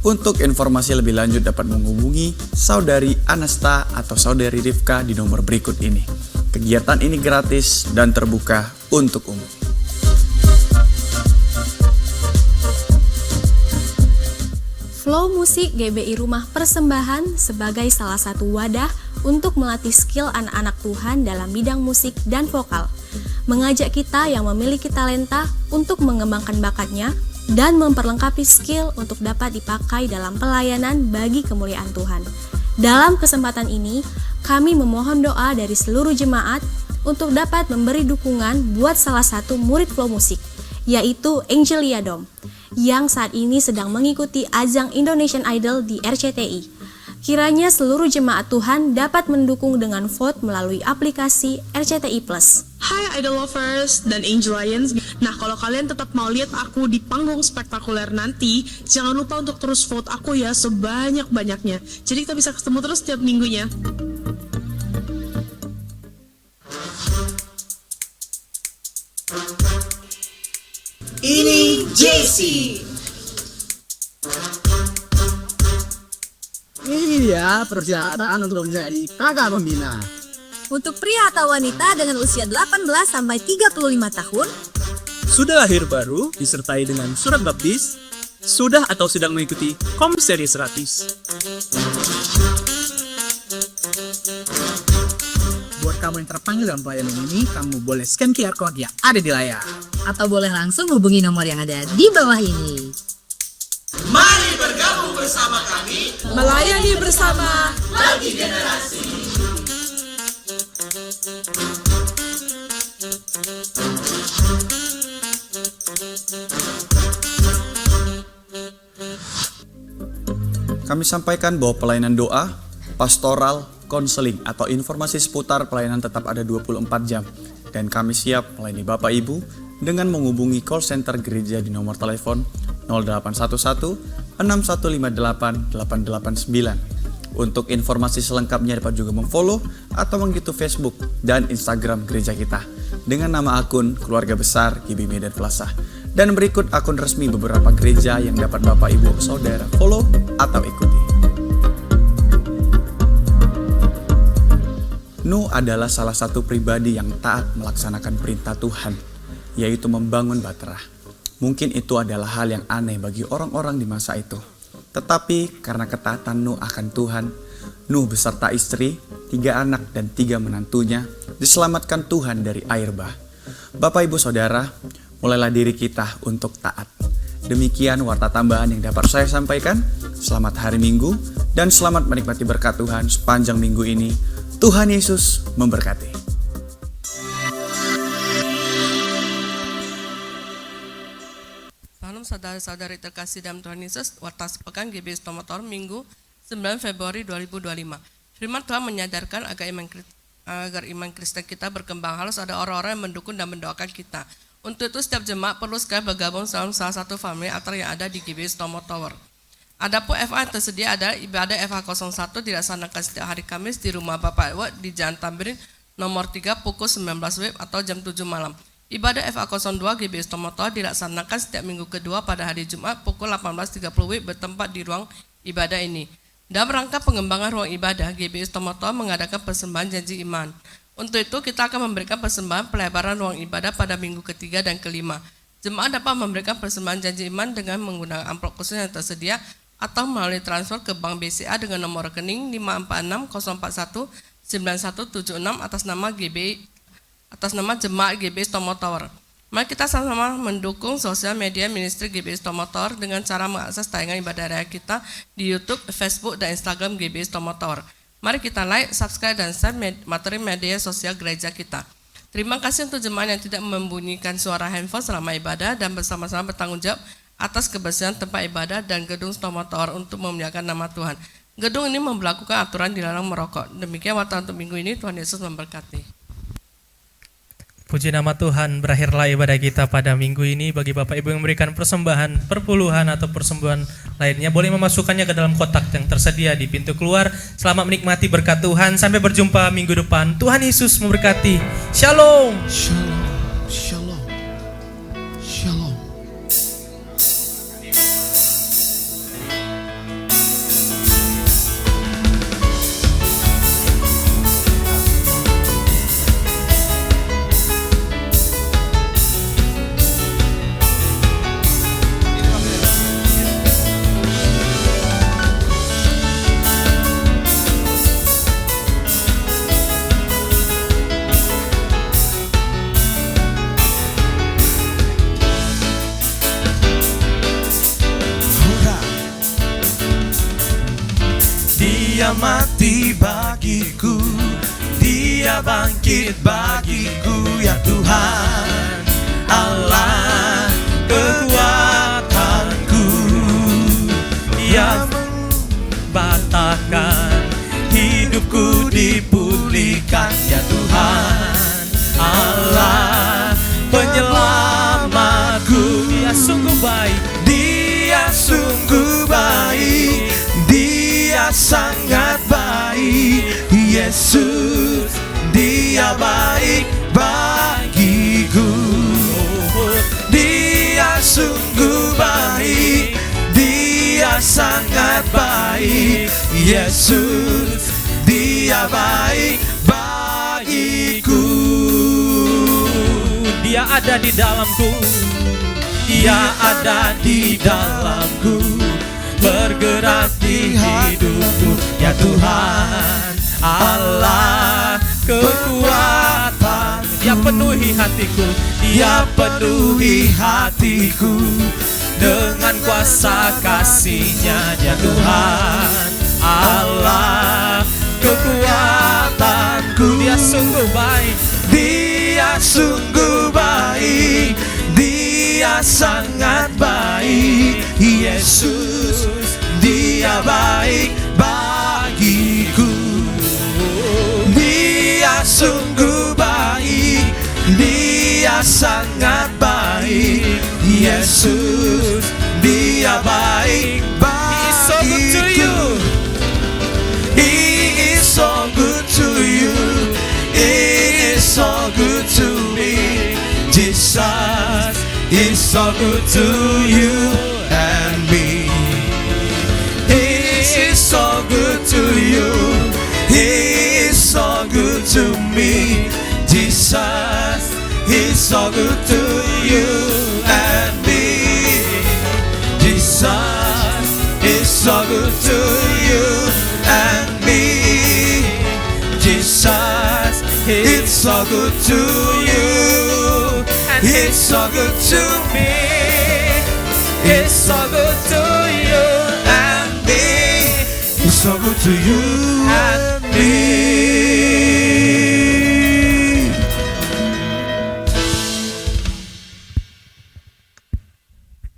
Untuk informasi lebih lanjut dapat menghubungi Saudari Anasta atau Saudari Rifka di nomor berikut ini. Kegiatan ini gratis dan terbuka untuk umum. Flow Musik GBI Rumah Persembahan sebagai salah satu wadah untuk melatih skill anak-anak Tuhan dalam bidang musik dan vokal. Mengajak kita yang memiliki talenta untuk mengembangkan bakatnya dan memperlengkapi skill untuk dapat dipakai dalam pelayanan bagi kemuliaan Tuhan. Dalam kesempatan ini, kami memohon doa dari seluruh jemaat untuk dapat memberi dukungan buat salah satu murid Flow Musik, yaitu Angelia Dom, yang saat ini sedang mengikuti ajang Indonesian Idol di RCTI. Kiranya seluruh jemaat Tuhan dapat mendukung dengan vote melalui aplikasi RCTI Plus. Hai Idol Lovers dan Angel Lions. Nah, kalau kalian tetap mau lihat aku di panggung spektakuler nanti, jangan lupa untuk terus vote aku ya sebanyak-banyaknya. Jadi kita bisa ketemu terus setiap minggunya. Ini JC. Ini dia persyaratan untuk menjadi kakak pembina. Untuk pria atau wanita dengan usia 18 sampai 35 tahun, sudah lahir baru disertai dengan surat baptis, sudah atau sedang mengikuti KOM seri 100. Buat kamu yang terpanggil dalam pelayanan ini, kamu boleh scan QR Code yang ada di layar. atau boleh langsung hubungi nomor yang ada di bawah ini. Mari bergabung bersama kami, melayani bersama bagi generasi. Kami sampaikan bahwa pelayanan doa, pastoral, konseling atau informasi seputar pelayanan tetap ada 24 jam. Dan kami siap melayani Bapak Ibu dengan menghubungi call center gereja di nomor telepon 0811 6158 889. Untuk informasi selengkapnya dapat juga memfollow atau mengikuti Facebook dan Instagram gereja kita dengan nama akun Keluarga Besar GBI Medan Plaza. Dan berikut akun resmi beberapa gereja yang dapat Bapak Ibu Saudara follow atau ikuti. Nuh adalah salah satu pribadi yang taat melaksanakan perintah Tuhan, yaitu membangun bahtera. Mungkin itu adalah hal yang aneh bagi orang-orang di masa itu. Tetapi karena ketaatan Nuh akan Tuhan, Nuh beserta istri, 3 anak dan 3 menantunya diselamatkan Tuhan dari air bah. Bapak Ibu Saudara, mulailah diri kita untuk taat. Demikian warta tambahan yang dapat saya sampaikan. Selamat hari Minggu dan selamat menikmati berkat Tuhan sepanjang minggu ini. Tuhan Yesus memberkati. Salam saudara-saudari terkasih dalam Tuhan Yesus, warta sepekan GBI Stomotor Minggu 9 Februari 2025. Firman Tuhan menyadarkan agar iman Kristen kita berkembang, harus ada orang-orang yang mendukung dan mendoakan kita. Untuk itu setiap jemaat perlu sekali bergabung dalam salah satu family atau yang ada di GBI Stomotor. Adapun FA yang tersedia adalah ibadah FH01 dilaksanakan setiap hari Kamis di rumah Bapak Ewa di Jalan Tamrin nomor 3 pukul 19 WIB atau jam 7 malam. Ibadah FH02 GBI Stomotor dilaksanakan setiap minggu kedua pada hari Jumat pukul 18.30 WIB bertempat di ruang ibadah ini. Dalam rangka pengembangan ruang ibadah, GBI Stomotor mengadakan persembahan janji iman. Untuk itu kita akan memberikan persembahan pelebaran ruang ibadah pada minggu ketiga dan kelima. Jemaat dapat memberikan persembahan janji iman dengan menggunakan amplop khusus yang tersedia atau melalui transfer ke Bank BCA dengan nomor rekening 546 041 9176 atas nama Jemaat GBI Stomotor. Mari kita sama-sama mendukung sosial media ministry GBI Stomotor dengan cara mengakses tayangan ibadah raya kita di YouTube, Facebook, dan Instagram GBI Stomotor. Mari kita like, subscribe, dan share materi media sosial gereja kita. Terima kasih untuk jemaat yang tidak membunyikan suara handphone selama ibadah dan bersama-sama bertanggung jawab atas kebersihan tempat ibadah dan gedung Stomotor untuk memuliakan nama Tuhan. Gedung ini memberlakukan aturan dilarang merokok. Demikian warta untuk minggu ini. Tuhan Yesus memberkati. Puji nama Tuhan, berakhirlah ibadah kita pada minggu ini. Bagi Bapak Ibu yang memberikan persembahan, perpuluhan atau persembahan lainnya, boleh memasukkannya ke dalam kotak yang tersedia di pintu keluar. Selamat menikmati berkat Tuhan. Sampai berjumpa minggu depan. Tuhan Yesus memberkati. Shalom. Shalom. Shalom. Shalom. Dia mati bagiku, Dia bangkit bagiku, ya Tuhan Allah kekuatanku. Dia membantahkan hidupku dipulihkan, ya Tuhan Allah penyelamatku. Dia sungguh baik, Dia sungguh baik, Dia sangat baik. Yesus, Dia baik bagiku. Dia sungguh baik, Dia sangat baik. Yesus, Dia baik bagiku. Dia ada di dalamku, Dia ada di dalamku, bergerak di hidupku, ya Tuhan Allah kekuatan. Dia penuhi hatiku, Dia penuhi hatiku dengan kuasa kasih-Nya, ya Tuhan Allah kekuatanku. Dia sungguh baik, Dia sungguh baik, Dia sangat baik. Yesus, Dia baik bagiku. Dia sungguh baik, Dia sangat baik. Yesus, Dia baik bagiku. He is so good to you. He is so good to me. Jesus is so good to you and me. He is so good to you. He is so good to me. Jesus is so good to you and me. Jesus is so good to you and me. Jesus, it's so good to you, and it's so good to me. It's so good to you and me. It's so good to you and me.